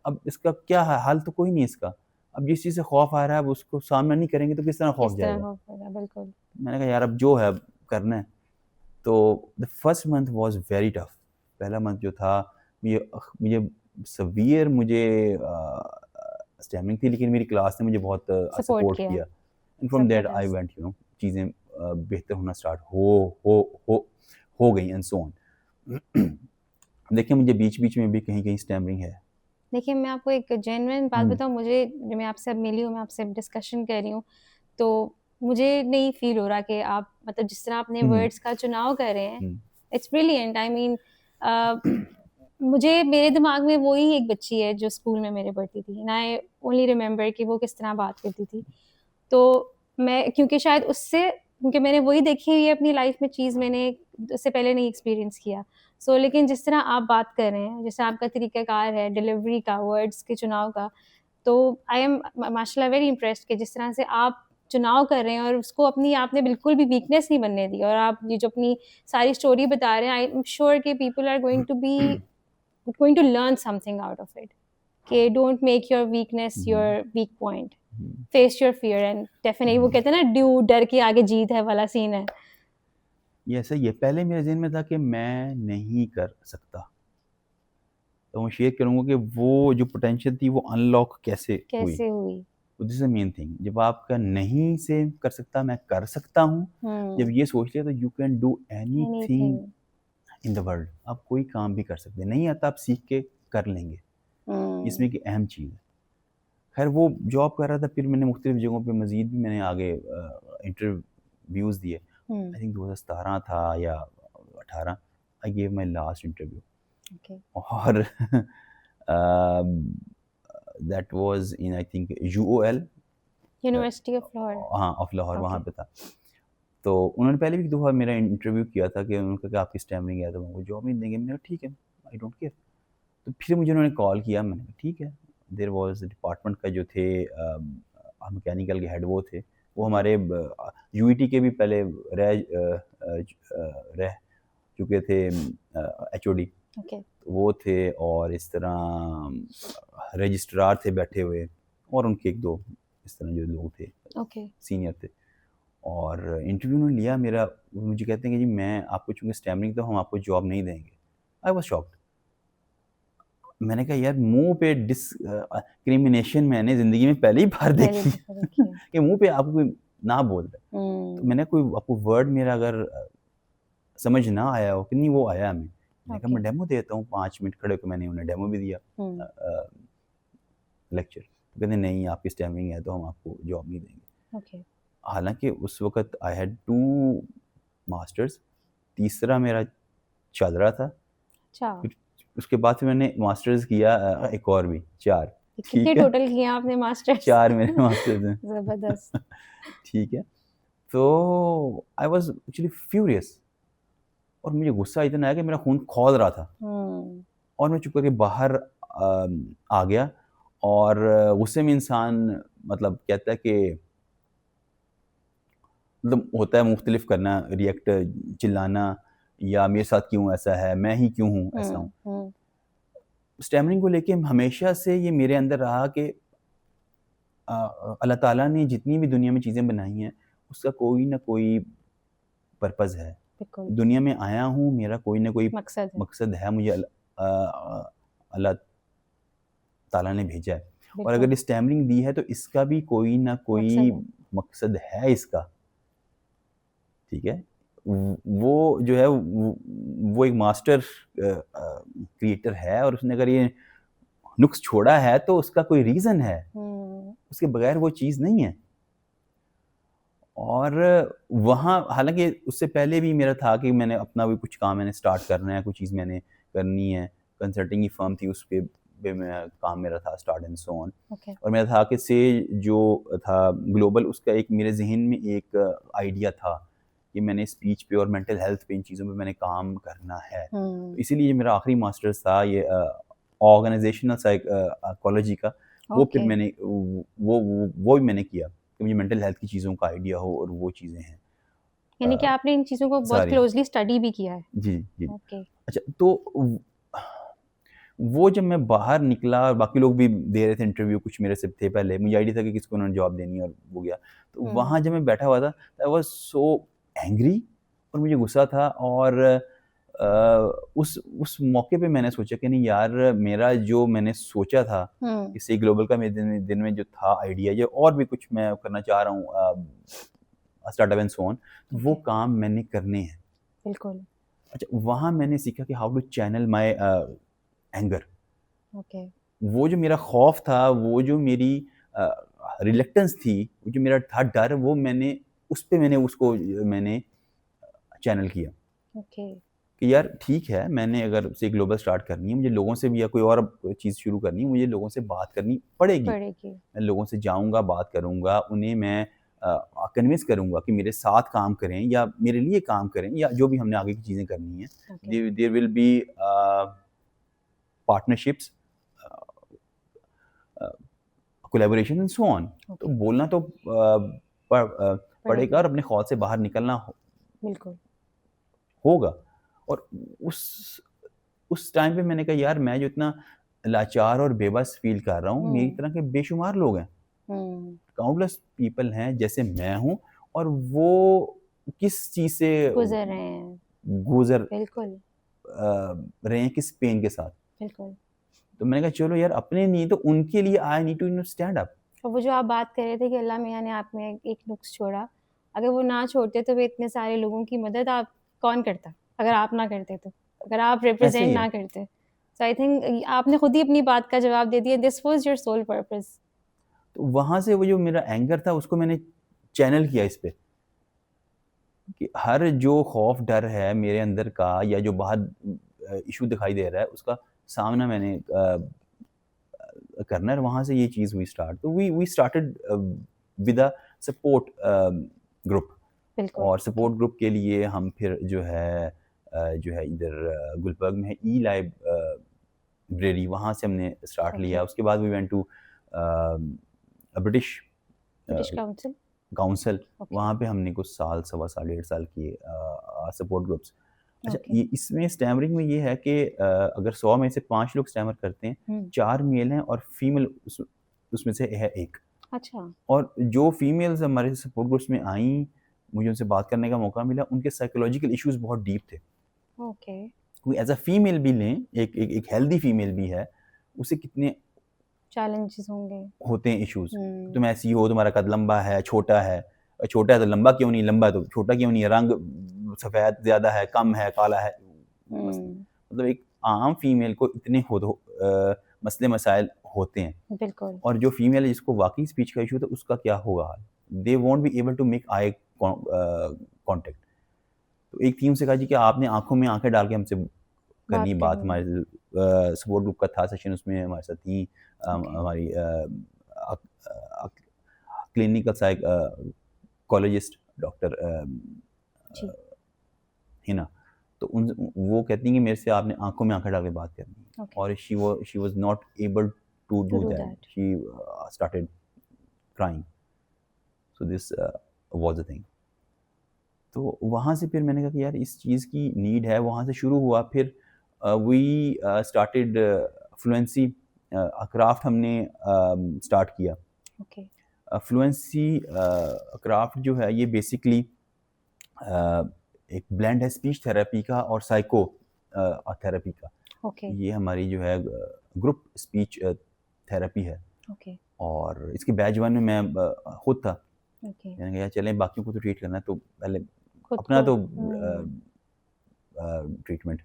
अब इसका क्या है, हल तो कोई नहीं इसका। अब जिस चीज़ से खौफ आ रहा है अब उसको सामना नहीं करेंगे तो किस तरह खौफ जाएगा। बिल्कुल। मैंने कहा यार अब जो है करना है। तो the first month was very tough. पहला मंथ जो था मुझे सवियर स्टैमरिंग थी, लेकिन मेरी क्लास ने मुझे बहुत सपोर्ट किया, and from that I went, चीज़ें बेहतर होना स्टार्ट हो गई एंड सो ऑन। देखिए मुझे बीच में भी कहीं स्टैमरिंग है। देखिए मैं आपको एक जेन्युइन बात बताऊँ, मुझे जो मैं आपसे अब मिली हूँ, मैं आपसे डिस्कशन कर रही हूँ, तो मुझे नहीं फील हो रहा कि आप मतलब जिस तरह अपने वर्ड्स का चुनाव कर रहे हैं, इट्स ब्रिलियंट। आई मीन मुझे मेरे दिमाग में वही एक बच्ची है जो स्कूल में मेरे पढ़ती थी, एंड आई ओनली रिमेंबर कि वो किस तरह बात करती थी। तो मैं क्योंकि शायद उससे, क्योंकि मैंने वही देखी हुई है अपनी लाइफ में चीज़, मैंने उससे पहले नहीं एक्सपीरियंस किया। लेकिन जिस तरह आप बात कर रहे हैं, जैसे आपका तरीक़ाकार है डिलीवरी का, वर्ड्स के चुनाव का, तो आई एम माशाल्लाह वेरी इम्प्रेस्ड कि जिस तरह से आप चुनाव कर रहे हैं और उसको अपनी आपने बिल्कुल भी वीकनेस नहीं बनने दी, और आप ये जो अपनी सारी स्टोरी बता रहे हैं, आई एम श्योर कि people are going to learn something out of it, कि don't make your weakness your weak point, face your fear, and definitely वो कहते हैं ना, ड्यू डर के आगे जीत है वाला सीन है। ये सही है। पहले मेरे ज़हन में था कि मैं नहीं कर सकता, तो मैं शेयर करूँगा कि वो जो पोटेंशियल थी वो अनलॉक कैसे हुई। This is the main thing. जब आपका नहीं से कर सकता मैं कर सकता हूँ, जब ये सोच लिया तो you can do anything in the world. आप कोई काम भी कर सकते हैं, नहीं आता आप सीख के कर लेंगे, इसमें की अहम चीज़ है। खैर वो जॉब कर रहा था, फिर मैंने मुख्तलिफ जगहों पे मज़ीद भी मैंने आगे इंटरव्यूज़ दिए। आई थिंक 2017 था या 18, I gave my last interview. और that was in I think UOL, university of Lahore. हाँ ऑफ लाहौर, वहाँ पे था। तो उन्होंने पहले भी एक दफ़ा मेरा इंटरव्यू किया था कि उन्होंने कहा कि आपकी स्टैमरिंग है तो हमको जॉब नहीं देंगे। मैंने कहा ठीक है, आई डोंट केयर। तो फिर मुझे उन्होंने कॉल किया, मैंने कहा ठीक है। देयर वाज डिपार्टमेंट का जो थे मैकेनिकल के हेड वो थे, वो हमारे यूईटी के भी पहले रह चुके थे एचओडी, वो थे, और इस तरह रजिस्ट्रार थे बैठे हुए, और उनके एक दो इस तरह जो लोग थे सीनियर थे। और इंटरव्यू उन्होंने लिया मेरा, मुझे कहते हैं कि जी मैं आपको चूँकि स्टैमरिंग तो हम आपको जॉब नहीं देंगे। I was shocked. मैंने कहा यार मुँह पे डिस्क्रिमिनेशन मैंने ज़िंदगी में पहली बार देखी कि मुँह पे आपको कोई ना बोल रहा है। तो मैंने कोई आपको वर्ड मेरा अगर समझ ना आया हो कि नहीं, वो आया हमें, मैंने कहा मैं डेमो देता हूँ। 5 मिनट खड़े होकर मैंने उन्हें डेमो भी दिया, लेक्चर। तो कहते नहीं आपकी स्टैमरिंग है तो हम आपको जॉब नहीं देंगे। हालांकि उस वक्त आई हैड 2 मास्टर्स, तीसरा मेरा चल रहा था। फिर उसके बाद फिर मैंने मास्टर्स किया एक और भी 4। कितने टोटल किए आपने मास्टर्स? 4 मेरे मास्टर्स हैं। जबरदस्त। ठीक है, तो आई वाज एक्चुअली फ्यूरियस, और मुझे गुस्सा इतना आया कि मेरा खून खौल रहा था, और मैं चुप करके बाहर आ गया। और गुस्से में इंसान मतलब कहता है कि मतलब होता है मुख्तलिफ करना, रिएक्ट, चिल्लाना, या मेरे साथ क्यों ऐसा है, मैं ही क्यों हूँ ऐसा हूँ। स्टैमरिंग को लेके हमेशा से ये मेरे अंदर रहा कि अल्लाह ताला ने जितनी भी दुनिया में चीज़ें बनाई हैं उसका कोई ना कोई पर्पज़ है। दुनिया में आया हूँ, मेरा कोई ना कोई मकसद है, मुझे अल्लाह ताला ने भेजा है, और अगर स्टैमरिंग दी है तो इसका भी कोई ना कोई मकसद है इसका। ठीक है, वो जो है वो एक मास्टर क्रिएटर है, और उसने अगर ये नुक्स छोड़ा है तो उसका कोई रीज़न है, उसके बगैर वो चीज़ नहीं है। और वहाँ हालांकि उससे पहले भी मेरा था कि मैंने अपना भी कुछ काम मैंने स्टार्ट करना है, कुछ चीज़ मैंने करनी है। कंसल्टिंग की फर्म थी, उस पे मैं काम मेरा था स्टार्ट एंड सो ऑन। और मेरा था कि से जो था ग्लोबल, उसका एक मेरे जहन में एक आइडिया था कि मैंने स्पीच पे और मेंटल हेल्थ पे, इन चीज़ों पे मैंने काम करना है। तो इसीलिए मेरा आखिरी मास्टर्स था ये ऑर्गेनाइजेशनल साइकोलॉजी का। वो फिर मैंने वो भी मैंने किया कि मुझे मेंटल हेल्थ की चीज़ों का आइडिया हो, और वो चीज़ें हैं। यानी कि आपने इन चीज़ों को बहुत क्लोजली स्टडी भी किया है। जी, जी। अच्छा, तो वो जब मैं बाहर निकला, और बाकी लोग भी दे रहे थे इंटरव्यू, कुछ मेरे से थे पहले, मुझे आइडिया था कि किसको उन्होंने जॉब देनी है, और वो गया। तो वहाँ जब मैं बैठा हुआ था, आई वाज सो एंग्री, और मुझे गुस्सा था। और उस मौके पे मैंने सोचा कि नहीं यार, मेरा जो मैंने सोचा था इससे ग्लोबल का मेरे दिन में जो था आइडिया, या और भी कुछ मैं करना चाह रहा हूँ, स्टार्टअप एंड सो ऑन, वो काम मैंने करने हैं। बिल्कुल। अच्छा, वहाँ मैंने सीखा कि how to channel my anger. वो जो मेरा खौफ था, वो जो मेरी रिलक्टेंस थी, वो जो मेरा था डर, वो मैंने उसको मैंने चैनल किया। कि यार ठीक है, मैंने अगर से ग्लोबल स्टार्ट करनी है, मुझे लोगों से भी, या कोई और चीज़ शुरू करनी है, मुझे लोगों से बात करनी पड़ेगी। मैं लोगों से जाऊँगा, बात करूँगा, उन्हें मैं कन्विंस करूँगा कि मेरे साथ काम करें, या मेरे लिए काम करें, या जो भी हमने आगे की चीज़ें करनी है। There will be partnerships, collaboration and so on. तो बोलना तो पड़ेगा और अपने खौफ से बाहर निकलना बिल्कुल होगा। और उस टाइम पे मैंने कहा यार मैं जो इतना लाचार और बेबस फील कर रहा हूँ, मेरी तरह के बेशुमार लोग हैं, काउंटलेस पीपल हैं जैसे मैं हूँ, और वो किस चीज़ से गुजर रहे हैं, गुजर बिल्कुल रहे हैं, किस पेन के साथ। बिल्कुल। तो मैंने कहा चलो यार अपने नहीं तो उनके लिए I need to stand up. और वो जो आप बात कर रहे थे कि अल्लाह मियाँ ने आप में एक नुक्स छोड़ा, अगर वो ना छोड़ते तो वे इतने सारे लोगों की मदद आप कौन करता, अगर आप ना करते तो, अगर आप रिप्रेजेंट ना करते। सो आई थिंक आपने खुद ही अपनी बात का जवाब दे दिया, this was your sole purpose. तो वहाँ से वो जो मेरा एंगर था उसको मैंने चैनल किया इस पे, कि हर जो खौफ डर है मेरे अंदर का या जो बाहर इशू दिखाई दे रहा है उसका सामना मैंने करना है। वहाँ से ये चीज़ हुई स्टार्ट। तो we started with a support group, और सपोर्ट ग्रुप के लिए हम फिर जो है इधर गुलबर्ग में है ई लाइब्रेरी, वहाँ से हमने स्टार्ट लिया। उसके बाद we went to British Council, वहाँ पे हमने कुछ साल, सवा साल, 1.5 साल किए सपोर्ट ग्रुप्स। अच्छा, ये इसमें स्टैमरिंग में ये है कि अगर 100 में से 5 लोग स्टैमर करते हैं, 4 मेल हैं और फीमेल उसमें से है 1। अच्छा। और जो फीमेल्स हमारे सपोर्ट ग्रुप्स में आईं, मुझे उनसे बात करने का मौका मिला, उनके साइकोलॉजिकल इश्यूज बहुत डीप थे। ओके। कोई एज अ फीमेल भी लें, एक हेल्दी फीमेल भी है, उसे कितने चैलेंजेस होते हैं इश्यूज। तुम ऐसी हो, तुम्हारा कद लंबा है, छोटा है, छोटा है तो लंबा क्यों नहीं, लंबा है तो छोटा क्यों नहीं है, रंग सफ़ेद ज़्यादा है, कम है, काला है। मतलब एक आम फीमेल को इतने मसले मसाइल होते हैं। बिल्कुल। और जो फीमेल है जिसको वाकई स्पीच का इशू, तो उसका क्या होगा हाल, they won't be able to make eye contact. तो एक थीम से कहा जी कि आपने आंखों में आंखें डाल के हमसे करनी बात। हमारे सपोर्ट ग्रुप का था सेशन, उसमें हमारे साथ थी हमारी क्लिनिकल साइकोलॉजिस्ट डॉक्टर हिना। तो वो कहती हैं कि मेरे से आपने आंखों में आंखें डाल के बात करनी है। और she was not able to do that, she started crying. So this was the thing. तो वहाँ से फिर मैंने कहा कि यार इस चीज़ की नीड है, वहाँ से शुरू हुआ। फिर वी स्टार्टेड फ्लुएंसी क्राफ्ट हमने स्टार्ट किया। फ्लुएंसी क्राफ्ट जो है ये बेसिकली एक ब्लेंड है स्पीच थेरेपी का और साइको थेरेपी का। ये हमारी जो है ग्रुप स्पीच थेरेपी है। और इसके बैच 1 में मैं खुद था। मैंने कहा चलें, बाकियों को तो ट्रीट करना है तो पहले अपना तो ट्रीटमेंट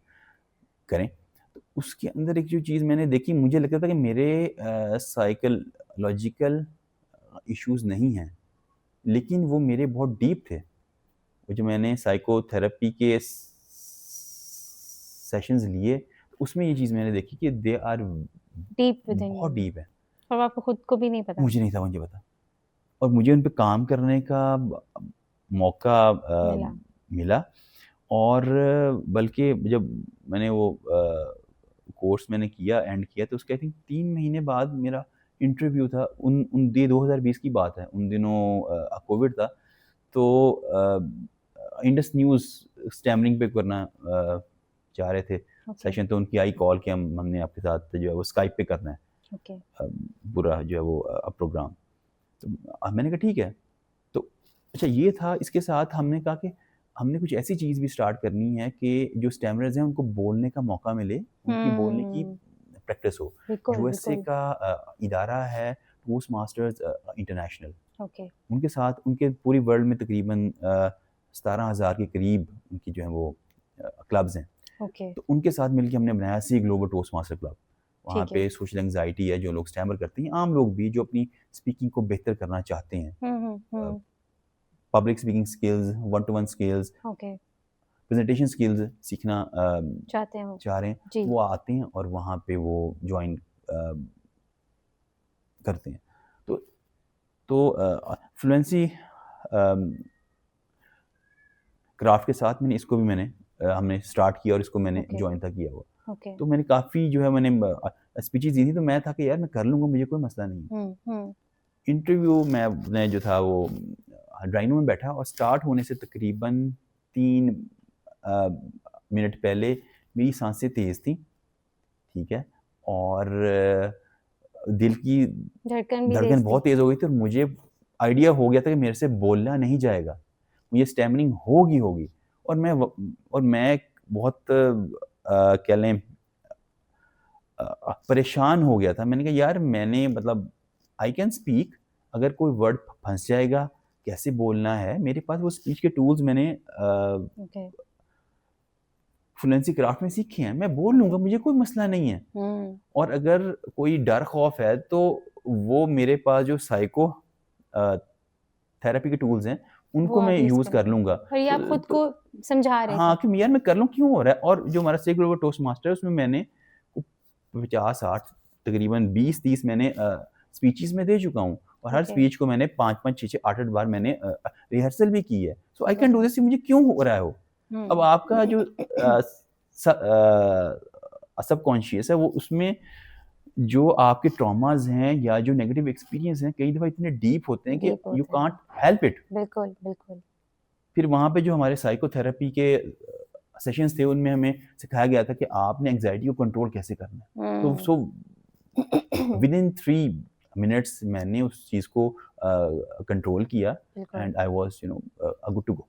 करें। तो उसके अंदर एक जो चीज़ मैंने देखी, मुझे लगता था कि मेरे साइकोलॉजिकल इश्यूज नहीं हैं, लेकिन वो मेरे बहुत डीप थे। वो जो मैंने साइकोथेरेपी के सेशंस लिए, उसमें ये चीज़ मैंने देखी कि दे आर डीप, बहुत डीप है, और आपको खुद को भी नहीं पता। मुझे नहीं था मुझे पता, और मुझे उन पे काम करने का मौका मिला। और बल्कि जब मैंने वो कोर्स मैंने किया, एंड किया, तो उसके आई थिंक 3 महीने बाद मेरा इंटरव्यू था। उन 2020 की बात है, उन दिनों कोविड था। तो इंडस न्यूज़ स्टैमरिंग पे करना चाह रहे थे सेशन। तो उनकी आई कॉल कि हमने आपके साथ जो है वो स्काइप पे करना है पूरा जो है वो प्रोग्राम। तो मैंने कहा ठीक है। तो अच्छा ये था। इसके साथ हमने कहा कि हमने कुछ ऐसी चीज़ भी स्टार्ट करनी है कि जो स्टैमरर्स हैं उनको बोलने का मौका मिले, उनकी बोलने की प्रैक्टिस हो। यूएसए का इदारा है टोस्ट मास्टर्स इंटरनेशनल। उनके साथ, उनके पूरी वर्ल्ड में तकरीबन 17,000 के करीब उनकी जो है वो क्लब्स हैं। तो उनके साथ मिलकर हमने बनाया C global toast master club. वहाँ पे सोशल एंग्जाइटी है, जो लोग स्टैमर करते हैं, आम लोग भी जो अपनी स्पीकिंग को बेहतर करना चाहते हैं, public speaking skills, 1-to-1 skills, presentation skills सीखना चाह रहे हैं, वो आते हैं और वहाँ पे वो ज्वाइन करते हैं। तो फ्लुएंसी क्राफ्ट के साथ इसको भी हमने स्टार्ट किया और इसको मैंने ज्वाइन था किया हुआ। तो मैंने काफ़ी जो है मैंने स्पीचेस दी थी, तो मैं था कि यार मैं कर लूँगा, मुझे कोई मसला नहीं है। इंटरव्यू मैं जो था वो ड्राइंग रूम में बैठा और स्टार्ट होने से तकरीबन 3 मिनट पहले मेरी सांसें तेज़ थी, ठीक है, और दिल की धड़कन बहुत तेज़ हो गई थी और मुझे आइडिया हो गया था कि मेरे से बोलना नहीं जाएगा, मुझे स्टैमरिंग होगी और मैं बहुत क्या लें परेशान हो गया था। मैंने कहा यार मैंने मतलब आई कैन स्पीक, अगर कोई वर्ड फंस जाएगा, कैसे बोलना है, मेरे पास वो स्पीच के टूल्स मैंने फ्लुएंसी क्राफ्ट में सीखे हैं, मैं बोल लूँगा, मुझे कोई मसला नहीं है। और अगर कोई डर खौफ है तो वो मेरे पास जो साइको थेरेपी के टूल्स हैं उनको मैं यूज़ कर लूँगा। और ये आप खुद को समझा रहे हाँ, कि यार मैं कर लूँ, क्यों हो रहा है। और जो हमारा स्टेक ग्लोबल टोस्ट मास्टर है उसमें मैंने 50-60 तकरीबन 20-30 मैंने स्पीचेस में दे चुका हूँ और हर स्पीच को मैंने 5-5 6-6 8-8 बार मैंने रिहर्सल भी की है। सो आई कैन डू दिस, मुझे क्यों हो रहा है वो। अब आपका जो सबकॉन्शियस है वो उसमें जो आपके ट्रॉमास हैं या जो नेगेटिव एक्सपीरियंस हैं कई दफ़ा इतने डीप होते हैं कि यू कांट हेल्प इट। बिल्कुल बिल्कुल। फिर वहाँ पे जो हमारे साइकोथेरेपी के सेशंस थे उनमें हमें सिखाया गया था कि आपने एंग्जाइटी को कंट्रोल कैसे करना है। तो सो विद इन 3 मिनट्स मैंने उस चीज़ को कंट्रोल किया and I was good to go.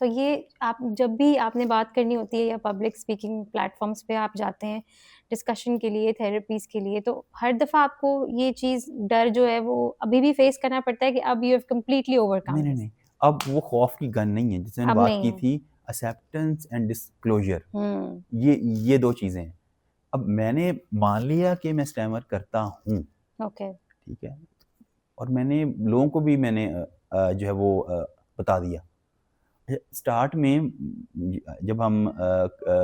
तो ये आप जब भी आपने बात करनी होती है या पब्लिक स्पीकिंग प्लेटफॉर्म्स पे आप जाते हैं डिस्कशन के लिए, थेरेपीज़ के लिए, तो हर दफ़ा आपको ये चीज़ डर जो है वो अभी भी फेस करना पड़ता है कि अब यू हैव कंप्लीटली ओवरकम? नहीं, अब वो खौफ की गन नहीं है, जैसे मैंने बात की थी एक्सेप्टेंस एंड डिस्क्लोजर, ये 2 चीज़ें हैं। अब मैंने मान लिया कि मैं स्टैमर करता हूँ, ठीक है, और मैंने लोगों को भी मैंने जो है वो बता दिया। स्टार्ट में जब हम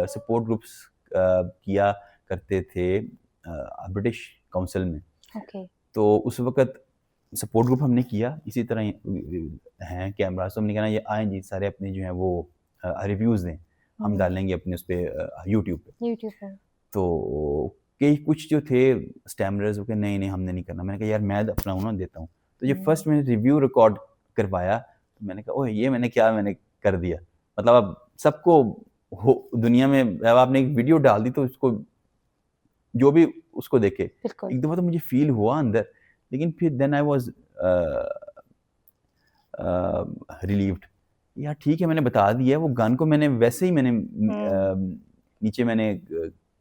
सपोर्ट ग्रुप्स किया करते थे ब्रिटिश काउंसिल में, तो उस वक़्त सपोर्ट ग्रुप हमने किया, इसी तरह हैं कैमरास, तो हमने कहा ये आएँ जी सारे अपने जो हैं वो रिव्यूज़ दें, हम डालेंगे अपने उस पे यूट्यूब पे। तो कई कुछ जो थे स्टैमरर्स वो कहे नहीं हमने नहीं करना। मैंने कहा यार मैं अपना हूँ ना देता हूँ। तो ये फर्स्ट मैंने रिव्यू रिकॉर्ड करवाया तो मैंने कहा ओह ये मैंने कर दिया। मतलब अब सबको दुनिया में अब आपने एक वीडियो डाल दी तो उसको जो भी उसको देखे, एक दफ़ा तो मुझे फील हुआ अंदर, लेकिन फिर देन आई वाज रिलीव्ड। यार ठीक है मैंने बता दिया, वो गन को मैंने वैसे ही मैंने नीचे मैंने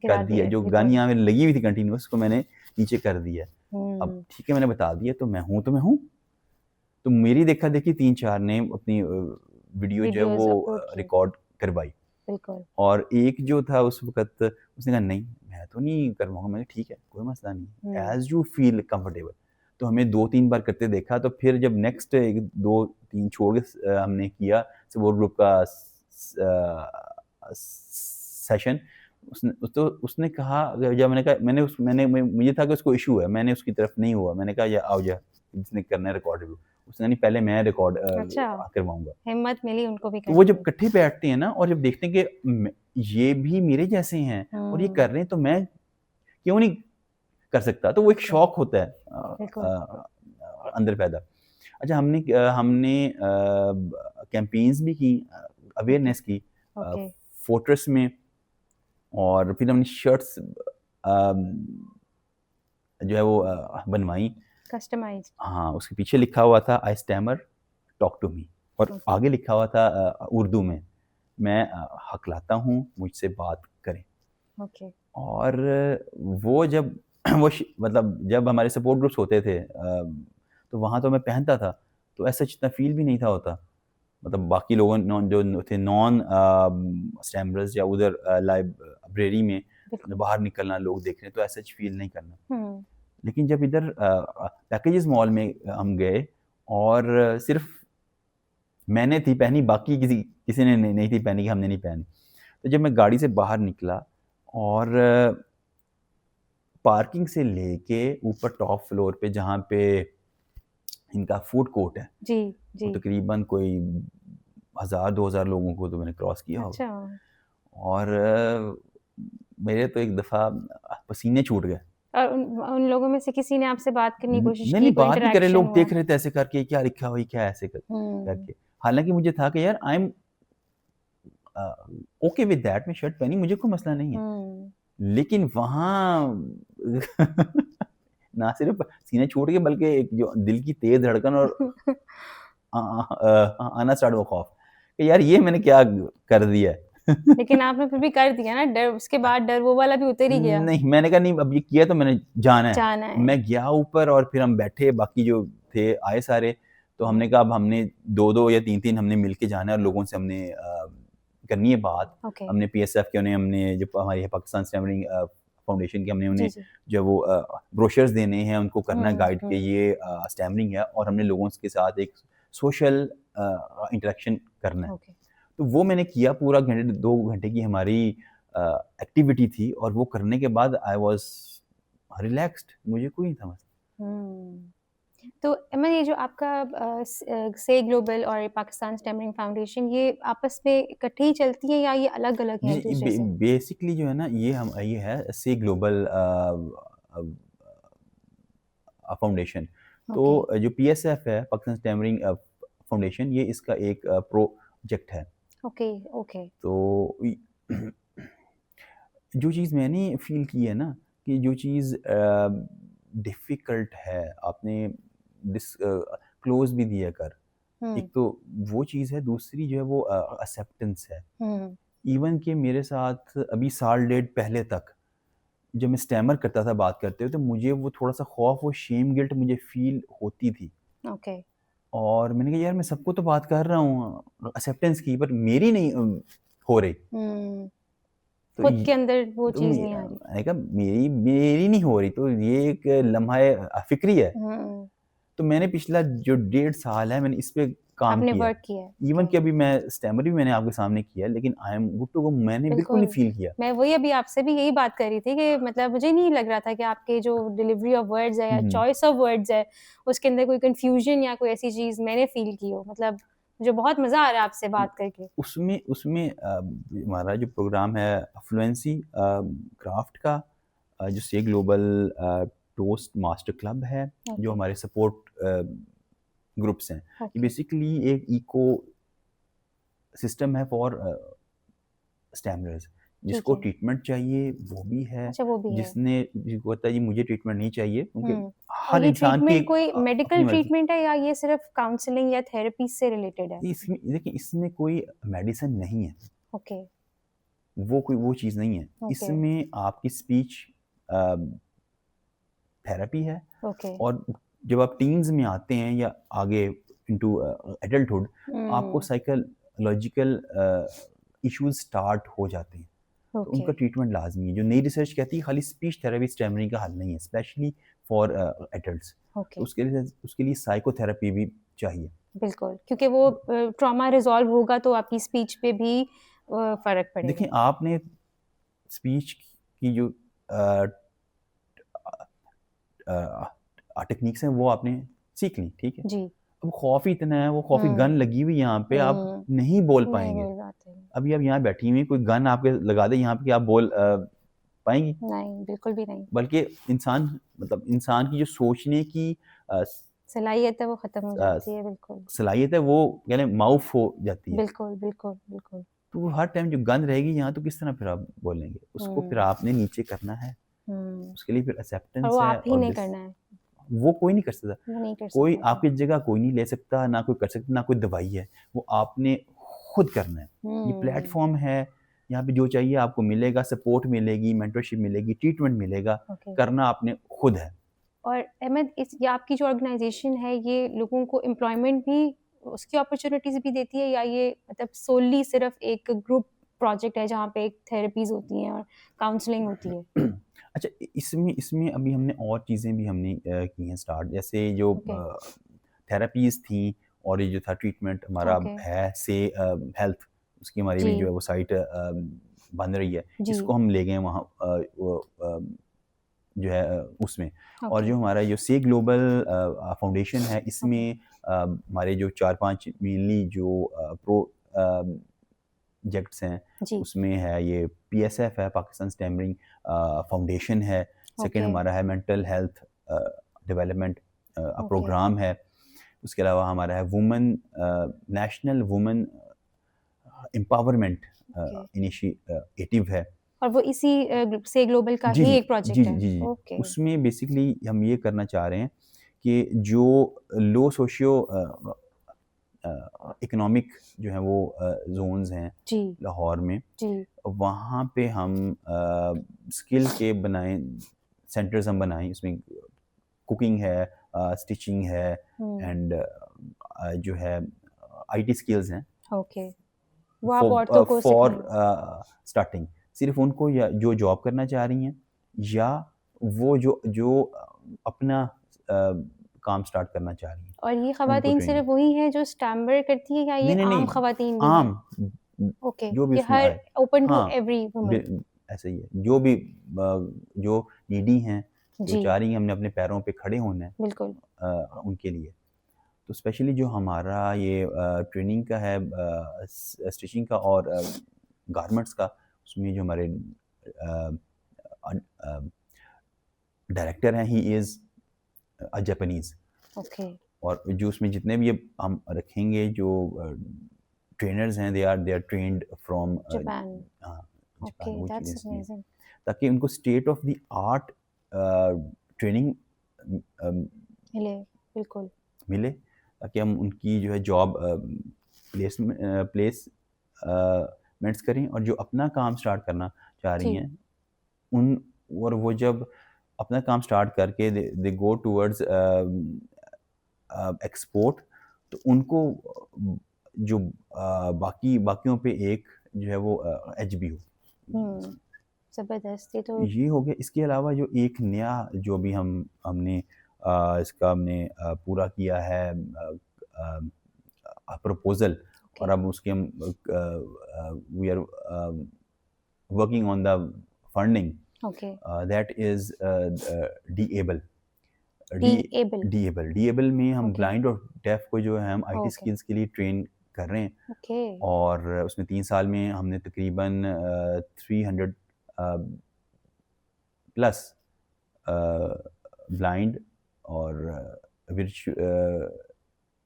कर दिया, जो गन यहाँ में लगी हुई थी कंटिन्यूअस उसको मैंने नीचे कर दिया। अब ठीक है मैंने बता दिया तो मैं हूँ। तो मेरी देखा-देखी 3-4 ने अपनी वीडियो जो है वो रिकॉर्ड करवाई। और एक जो था उस वक़्त उसने कहा नहीं मैं तो नहीं करवाऊँगा। मैंने ठीक है कोई मसला नहीं, एज़ यू फील कंफर्टेबल। तो हमें 2-3 बार करते देखा, तो फिर जब नेक्स्ट 2-3 छोड़ के हमने किया सपोर्ट ग्रुप का सेशन, उसने कहा, जब मैंने कहा मुझे था कि उसको इश्यू है, मैंने उसकी तरफ नहीं हुआ। मैंने कहा या आओ जा जिसने करना है रिकॉर्ड रिव्यू। उसने नहीं पहले मैं रिकॉर्ड करवाऊँगा। हिम्मत मिली उनको भी। तो वो जब इकट्ठे बैठते हैं ना और जब देखते हैं कि ये भी मेरे जैसे हैं और ये कर रहे हैं तो मैं क्यों नहीं कर सकता, तो वो एक शौक होता है अंदर पैदा। अच्छा हमने कैंपेन्स भी की, अवेयरनेस की फोर्ट्रेस में, और फिर हमने शर्ट्स जो है वो बनवाई कस्टमाइज्ड। हाँ, उसके पीछे लिखा हुआ था आई स्टैमर टॉक टू मी, और आगे लिखा हुआ था उर्दू में मैं हकलाता हूँ मुझसे बात करें। और वो जब मतलब जब हमारे सपोर्ट ग्रुप्स होते थे तो वहाँ तो मैं पहनता था तो ऐसा इतना फील भी नहीं था होता। मतलब बाकी लोगों जो थे नॉन स्टैमरर्स या उधर लाइब्रेरी में बाहर निकलना लोग देख रहे हैं तो ऐसा फील नहीं करना। लेकिन जब इधर पैकेजेस मॉल में हम गए और सिर्फ मैंने थी पहनी, बाकी किसी ने नहीं थी पहनी, कि हमने नहीं पहनी। तो जब मैं गाड़ी से बाहर निकला और पार्किंग से लेके ऊपर टॉप फ्लोर पे जहाँ पे इनका फूड कोर्ट है, तो तकरीबन कोई 1000-2000 लोगों को तो मैंने क्रॉस किया होगा। और मेरे तो एक दफ़ा पसीने छूट गए। और उन लोगों में से किसी ने आपसे बात करने की कोशिश नहीं की, नहीं, कोई बात नहीं करे, इंटरेक्शन लोग हुआ? देख रहे थे ऐसे करके, क्या लिखा हुआ है, क्या ऐसे करके। हालांकि मुझे था कि यार I am okay with that, मैं शर्ट पहनी, मुझे कोई मसला नहीं है, लेकिन वहाँ ना सिर्फ सीने छूट के, बल्कि एक जो दिल की तेज धड़कन और आना स्टार्ट हुआ खौफ कि यार ये मैंने क्या कर दिया है। लेकिन आपने फिर भी कर दिया ना, डर उसके बाद डर वो वाला भी उतर ही गया। नहीं, मैंने कहा नहीं, अब ये किया तो मैंने जाना है। जाना है। मैं गया ऊपर और फिर हम बैठे, बाकी जो थे आए सारे, तो हमने कहा अब हमने 2-2 या 3-3 हमने मिलके जाना है और लोगों से हमने करनी है बात। ओके। हमने पीएसएफ के हमने जो हमारी है पाकिस्तान स्टैमरिंग फाउंडेशन के, हमने जी उन्हें जी। जो वो ब्रोशर्स देने हैं, उनको करना है गाइड के हम्म। ये स्टैमरिंग है, और हमने लोगों के साथ एक सोशल इंटरेक्शन करना है। ओके। तो वो मैंने किया, पूरा घंटे 2 घंटे की हमारी एक्टिविटी थी, और वो करने के बाद आई वाज रिलैक्स्ड, मुझे कोई नहीं था मसला। तो अमन, ये जो आपका से ग्लोबल और पाकिस्तान स्टैमरिंग फाउंडेशन, ये आपस में इकट्ठे ही चलती है या ये अलग अलग है एक दूसरे से? बेसिकली जो है ना, ये है सी ग्लोबल फाउंडेशन। तो ओके। जो पीएसएफ है, पाकिस्तान स्टैमरिंग फाउंडेशन, ये इसका एक प्रोजेक्ट है। ओके। ओके। तो जो चीज़ मैंने फील की है ना, कि जो चीज़ डिफ़िकल्ट है, आपने क्लोज़ भी दिया कर, एक तो वो चीज़ है, दूसरी जो है वो एक्सेप्टेंस है। इवन कि मेरे साथ अभी साल डेढ़ पहले तक जब मैं स्टैमर करता था बात करते हुए, तो मुझे वो थोड़ा-सा खौफ़ और शेम गिल्ट मुझे फ़ील होती थी। ओके। और मैंने कहा यार मैं सबको तो बात कर रहा हूँ एक्सेप्टेंस की, पर मेरी नहीं हो रही। तो खुद के अंदर वो तो चीज़ नहीं आ रही। मैंने कहा मेरी मेरी नहीं हो रही, तो ये एक लम्हा फिक्री है। तो मैंने पिछला जो 1.5 साल है, मैंने इस पे काम आपने किया है। वर्क किया है। Even okay. कि अभी मैं स्टैमर भी मैंने आपके सामने किया है, लेकिन I am good to go, मैंने बिल्कुल नहीं बिल्कुल। फ़ील किया। मैं वही अभी आपसे भी यही बात कर रही थी कि मतलब मुझे नहीं लग रहा था कि आपके जो डिलीवरी ऑफ वर्ड्स है या चॉइस ऑफ वर्ड्स है, उसके अंदर कोई कन्फ्यूजन या कोई ऐसी चीज़ मैंने फ़ील की हो। मतलब मुझे बहुत मज़ा आ रहा है आपसे बात करके। उसमें उसमें हमारा जो प्रोग्राम है फ्लुएंसी क्राफ्ट का, जो से ग्लोबल टोस्ट मास्टर क्लब है, जो ओके। हमारे सपोर्ट ग्रुप्स हैं, ये ओके। बेसिकली एक इको सिस्टम है फॉर स्टैमरर्स। ठीक जिसको है। ट्रीटमेंट चाहिए वो भी है, अच्छा, वो भी है। जिसको होता है जी मुझे ट्रीटमेंट नहीं चाहिए, क्योंकि और हर ये इंसान की ट्रीटमेंट कोई अपनी मेडिकल मर्ज़ी। ट्रीटमेंट है या ये सिर्फ काउंसलिंग या थेरेपी से रिलेटेड है? इसमें देखिए, इसमें कोई मेडिसिन नहीं है, ओके। वो चीज़ नहीं है। ओके। इसमें आपकी स्पीच अ, थेरेपी है, ओके। और जब आप टीन्स में आते हैं या आगे इनटू एडल्टहुड, आपको साइकोलॉजिकल इश्यूज़ स्टार्ट हो जाते हैं। तो ओके। उनका ट्रीटमेंट लाज़मी है। जो नई रिसर्च कहती है खाली स्पीच थेरेपी स्टैमरिंग का हल नहीं है, स्पेशली फॉर एडल्ट्स। तो ओके। उसके लिए साइकोथेरेपी भी चाहिए। बिल्कुल, क्योंकि वो ट्रॉमा रिज़ॉल्व होगा तो आपकी स्पीच पे भी फ़र्क पड़ेगा। देखिए, आपने स्पीच की जो टेक्निक्स हैं वो आपने सीख ली, ठीक है। जी। अब खौफ ही इतना है, वो खौफ की गन लगी हुई है यहाँ पे, आप नहीं बोल नहीं पाएंगे। बोल पाते। अभी आप यहाँ बैठी हुई, कोई गन आपके लगा दे यहाँ पे, कि आप बोल पाएंगी? नहीं, बिल्कुल भी नहीं। बल्कि इंसान की जो सोचने की अ, सलाहियत है वो ख़त्म हो अ, जाती है, बिल्कुल। सलाहियत है, वो कह लें माउफ हो जाती है। बिल्कुल, बिल्कुल, बिल्कुल। तो हर टाइम जो गन रहेगी यहाँ, तो किस तरह फिर आप बोलेंगे? उसको फिर आपने नीचे करना है, हुँ। उसके लिए फिर और एक्सेप्टेंस वो है, आप ही और ने करना है, वो कोई नहीं कर सकता। वो नहीं कर कोई सकता कोई। आपकी जगह कोई नहीं ले सकता, ना कोई कर सकता, ना कोई दवाई है। वो आपने खुद करना है। ये प्लेटफ़ॉर्म है, यहाँ पे जो चाहिए आपको मिलेगा, सपोर्ट मिलेगी, मेंटरशिप मिलेगी, ट्रीटमेंट मिलेगा, ओके। करना आपने खुद है। और अहमद, ये आपकी जो ऑर्गेनाइज़ेशन है, ये लोगों को एम्प्लॉयमेंट भी, उसकी अपॉर्च्युनिटीज़ भी देती है, या ये मतलब सोली सिर्फ़ एक ग्रुप प्रोजेक्ट है जहाँ पे थेरेपीज़ होती हैं और काउंसलिंग होती है? अच्छा, इसमें इसमें अभी हमने और चीज़ें भी हमने की हैं स्टार्ट, जैसे जो ओके। थेरेपीज़ थी, और ये जो था ट्रीटमेंट हमारा ओके। है से हेल्थ, उसकी हमारी जी। भी जो है वो साइट बन रही है। जी। इसको हम ले गए वहाँ वो जो है उसमें। और ओके। जो हमारा जो से ग्लोबल फाउंडेशन है, ओके। इसमें हमारे जो 4-5 मेनली जो प्रोजेक्ट्स हैं, जी। उसमें है ये पीएसएफ है, पाकिस्तान स्टैमरिंग फाउंडेशन है, सेकंड ओके, हमारा है mental health development okay, program है। उसके अलावा हमारा है women national women empowerment okay. Initiative है। और वो इसी ग्रुप से ग्लोबल का जी, ही जी। एक जी, प्रोजेक्ट जी, है? जी, जी। ओके, उसमें बेसिकली हम ये करना चाह रहे हैं कि जो लो सोशियो इकोनॉमिक जो है वो ज़ोन्स हैं जी, लाहौर में, जी। वहाँ पे हम स्किल के बनाएँ सेंटर्स हम बनाएँ। उसमें कुकिंग है, स्टिचिंग है हुँ, एंड जो है आईटी स्किल्स हैं ओके। वो आप औरतों को फॉर सिखाएँ। स्टार्टिंग। सिर्फ़ उनको या जो जॉब करना चाह रही हैं या वो जो जो अपना काम स्टार्ट करना चाह रही हैं, और ये उनको ख़वातीन ट्रेनिंग। सिर्फ़ वही हैं जो स्टैम्प वर्क करती हैं या ये नहीं, नहीं, आम नहीं, ख़वातीन भी हैं? आम ओके, जो भी ये उसमें हर आए। ओपन टू हाँ, एवरी वुमन। ऐसा ही है। जो भी जो नीडी हैं, जो जी, चाह रही हैं हमने अपने पैरों पे खड़े होना है बिल्कुल। उनके लिए। तो स्पेशली जो हमारा ये ट्रेनिंग का है स्टिचिंग का और गारमेंट्स का, उसमें जो हमारे डायरेक्टर हैं, ही इज़ जापानीज़। ओके, और जो उसमें जितने भी अब हम रखेंगे जो ट्रेनर्स हैं, they are trained from Japan. हाँ, ओके, जापान, वो चीज़ें दैट्स इसलिए, अमेज़िंग। ताकि उनको state of the art training मिले, बिल्कुल। मिले, ताकि हम उनकी जो है जॉब प्लेसमेंट्स करें, और जो अपना काम स्टार्ट करना चाह रही जी, हैं उन, और वो जब अपना काम स्टार्ट करके दे गो टूवर्ड्स एक्सपोर्ट, तो उनको जो बाकी बाकियों पे एक जो है वो एज भी हो। हुँ, ज़बरदस्त। ये तो ये हो गया। इसके अलावा जो एक नया जो भी हमने इसका हमने पूरा किया है प्रपोज़ल, ओके, और अब उसकी हम we are working on the funding, okay. That is d able. D d able, d able में हम ओके, ब्लाइंड और डेफ को जो है हम आईटी ओके, स्किल्स के लिए ट्रेन कर रहे हैं। ओके। और उसमें 3 साल में हमने तकरीबन 300 प्लस ब्लाइंड और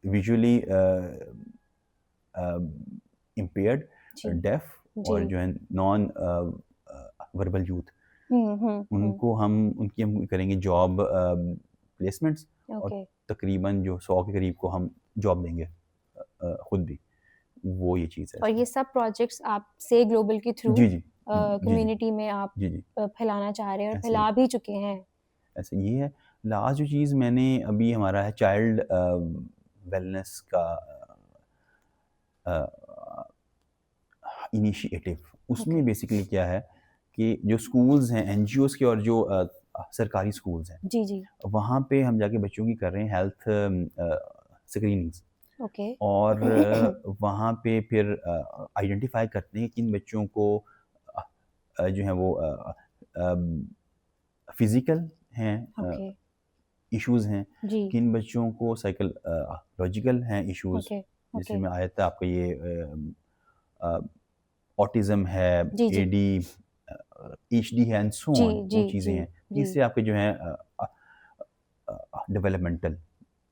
विजुअली इम्पेयर्ड, जी, डेफ जी। और जो है नॉन वर्बल यूथ, हुँ, हुँ, हुँ। उनको हम करेंगे जॉब प्लेसमेंट्स, और ओके। तकरीबन जो 100 के करीब को हम जॉब देंगे खुद भी। वो ये चीज़ है और इसमें। ये सब प्रोजेक्ट्स आप से ग्लोबल के थ्रू जी, जी। जी, जी। कम्युनिटी में आप जी, जी। फैलाना चाह रहे हैं और ऐसे ही फैला भी चुके हैं। ऐसे ये है। लास्ट जो चीज़ मैंने अभी हमारा है चाइल्ड वेलनेस का अ, इनिशिएटिव। ओके। उसमें बेसिकली क्या है कि जो स्कूल्स हैं, एनजीओज़ के, और जो सरकारी स्कूल्स हैं, जी, जी। वहाँ पे हम जाके बच्चों की कर रहे हैं हेल्थ स्क्रीनिंग्स। ओके। और वहाँ पे फिर आइडेंटिफ़ाई करते हैं किन बच्चों को अ जो है वो फ़िज़िकल हैं ओके। इश्यूज़ हैं, जी। किन बच्चों को लॉजिकल हैं इश्यूज़। ओके, जैसे ओके। में आया था आपका ये अ, ऑटिज़्म है, जी, जी। एडी, एचडी है एंड सो जी, ऑन, वो जी, चीज़ें जी, हैं। जी। तीसरे आपके जो हैं डेवलपमेंटल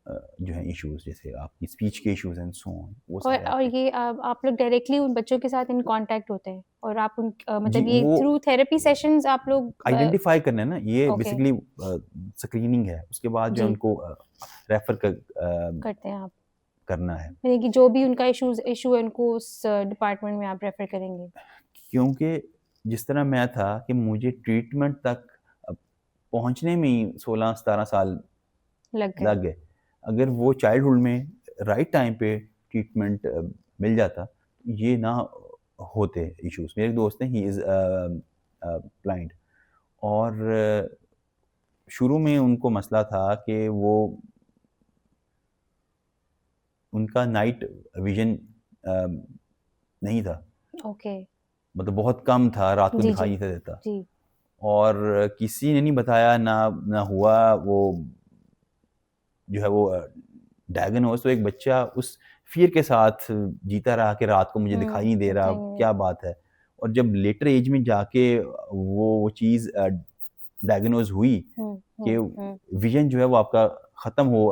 जो हैं इश्यूज़, जैसे आपकी स्पीच के इश्यूज़ एंड सो ऑन, वो सारे और आते हैं। ये आप लोग डायरेक्टली उन बच्चों के साथ इन कॉन्टैक्ट होते हैं और आप जी, मतलब ये वो थ्रू थेरेपी सेशंस आप लोग आइडेंटिफ़ाई करना है ना, ये ओके, बेसिकली स्क्रीनिंग है। उसके बाद जो है जी, उनको रेफ़र करते हैं आप। करना है। यानी कि जो भी उनका इश्यू है उनको उस डिपार्टमेंट में आप रेफर करेंगे। क्योंकि जिस तरह मैं था कि मुझे ट्रीटमेंट तक पहुँचने में ही 16-17 साल लग गए। लग गए। अगर वो चाइल्डहुड में राइट टाइम पे ट्रीटमेंट मिल जाता, ये ना होते इश्यूज़। मेरे एक दोस्त हैं, ही इज़ ब्लाइंड, और शुरू में उनको मसला था कि वो उनका नाइट विज़न नहीं था। ओके। मतलब बहुत कम था, रात को जी, जी। दिखाई नहीं था देता। जी। और किसी ने नहीं बताया, ना हुआ वो जो है वो डायग्नोज़। तो एक बच्चा उस फ़ियर के साथ जीता रहा कि रात को मुझे दिखाई नहीं दे रहा, दिखाई नहीं क्या देता। बात है? और जब लेटर ऐज में जाके वो चीज़ डायग्नोज हुई कि विजन जो है वो आपका ख़त्म हो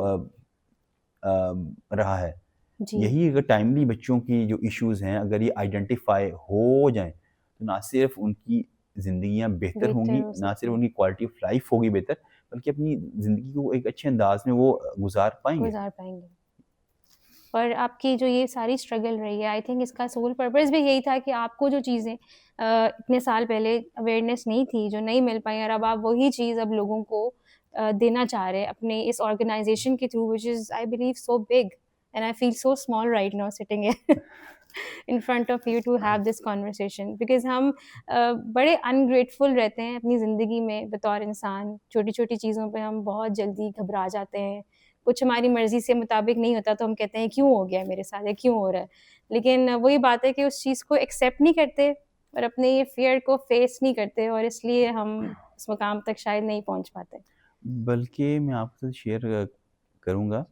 रहा है, यही अगर टाइमली बच्चों की जो इश्यूज़ हैं अगर ये आइडेंटिफाई हो जाएं तो ना सिर्फ उनकी ज़िंदगियाँ बेहतर होंगी, ना सिर्फ उनकी क्वालिटी ऑफ लाइफ होगी बेहतर, बल्कि अपनी ज़िंदगी को एक अच्छे अंदाज में वो गुजार पाएंगे। और आपकी जो ये सारी स्ट्रगल रही है, आई थिंक इसका सोल पर्पस भी यही था कि आपको जो चीज़ें इतने साल पहले अवेयरनेस नहीं थी, जो नहीं मिल पाई, और अब आप वही चीज़ अब लोगों को देना चाह रहे हैं अपने इस ऑर्गेनाइजेशन के through, which is I believe so big and I feel so small right now sitting in front of you to have this conversation, because हम बड़े अनग्रेटफुल रहते हैं अपनी ज़िंदगी में बतौर इंसान। छोटी छोटी चीज़ों पे हम बहुत जल्दी घबरा जाते हैं, कुछ हमारी मर्ज़ी से मुताबिक नहीं होता तो हम कहते हैं क्यों हो गया मेरे साथ, या क्यों हो रहा है। लेकिन वही बात है कि उस चीज़ को एक्सेप्ट नहीं करते और अपने ये फियर को फेस नहीं करते, और इसलिए हम उस मुकाम तक शायद नहीं पहुंच पाते। बल्कि मैं आपसे शेयर करूँगा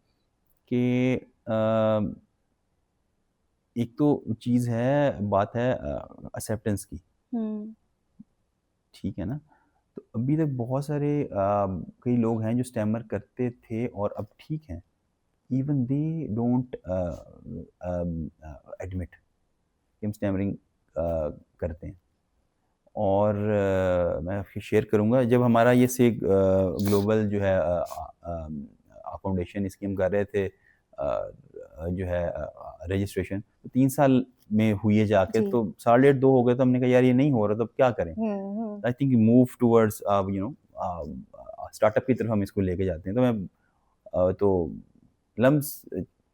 कि एक तो चीज़ है, बात है एक्सेप्टेंस की, ठीक है ना। तो अभी तक बहुत सारे कई लोग हैं जो स्टैमर करते थे और अब ठीक हैं, इवन दे डोंट एडमिट कि हम स्टैमरिंग करते हैं। और मैं शेयर करूँगा, जब हमारा ये से ग्लोबल जो है फाउंडेशन स्कीम कर रहे थे जो है रजिस्ट्रेशन, तो 3 साल में हुई है जाके, तो 1.5-2 हो गए, तो हमने कहा यार ये नहीं हो रहा, तो अब क्या करें। I think move towards you know startup की तरफ हम इसको लेके जाते हैं। तो मैं तो लम्स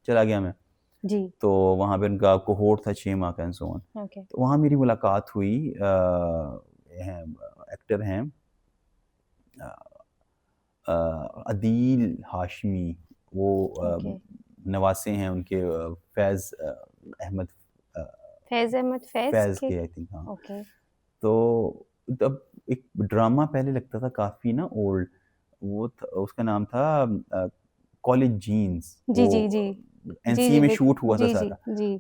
चला गया मैं जी। तो वहाँ पे उनका कोहोर्ट था 6 माह का एंड सो ऑन। तो वहाँ मेरी मुलाकात हुई, एक्टर हैं अदील हाशमी, वो नवासे हैं उनके, फैज़ अहमद फैज़ के आई थिंक, हाँ। तो तब एक ड्रामा पहले लगता था काफ़ी ना ओल्ड, वो उसका नाम था कॉलेज जीन्स। जी जी जी एनसीए में शूट हुआ था सारा।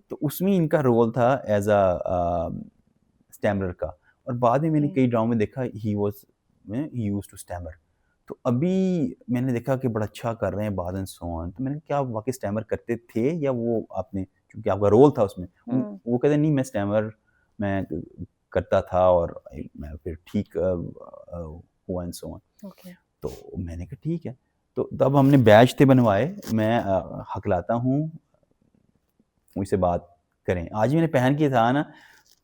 तो उसमें इनका रोल था एज अ स्टैमरर का, और बाद में मैंने कई ड्रामा में देखा ही यूज्ड टू स्टैमर। तो अभी मैंने देखा कि बड़ा अच्छा कर रहे हैं बाद एंड सो ऑन। तो मैंने क्या आप वाकई स्टैमर करते थे, या वो आपने क्योंकि आपका रोल था उसमें, वो कहते नहीं मैं स्टैमर मैं करता था और मैं फिर ठीक हुआ एंड सो ऑन। तो मैंने कहा ठीक है। तो तब हमने बैच थे बनवाए, मैं हकलाता हूँ मुझसे बात करें। आज मैंने पहन के था ना,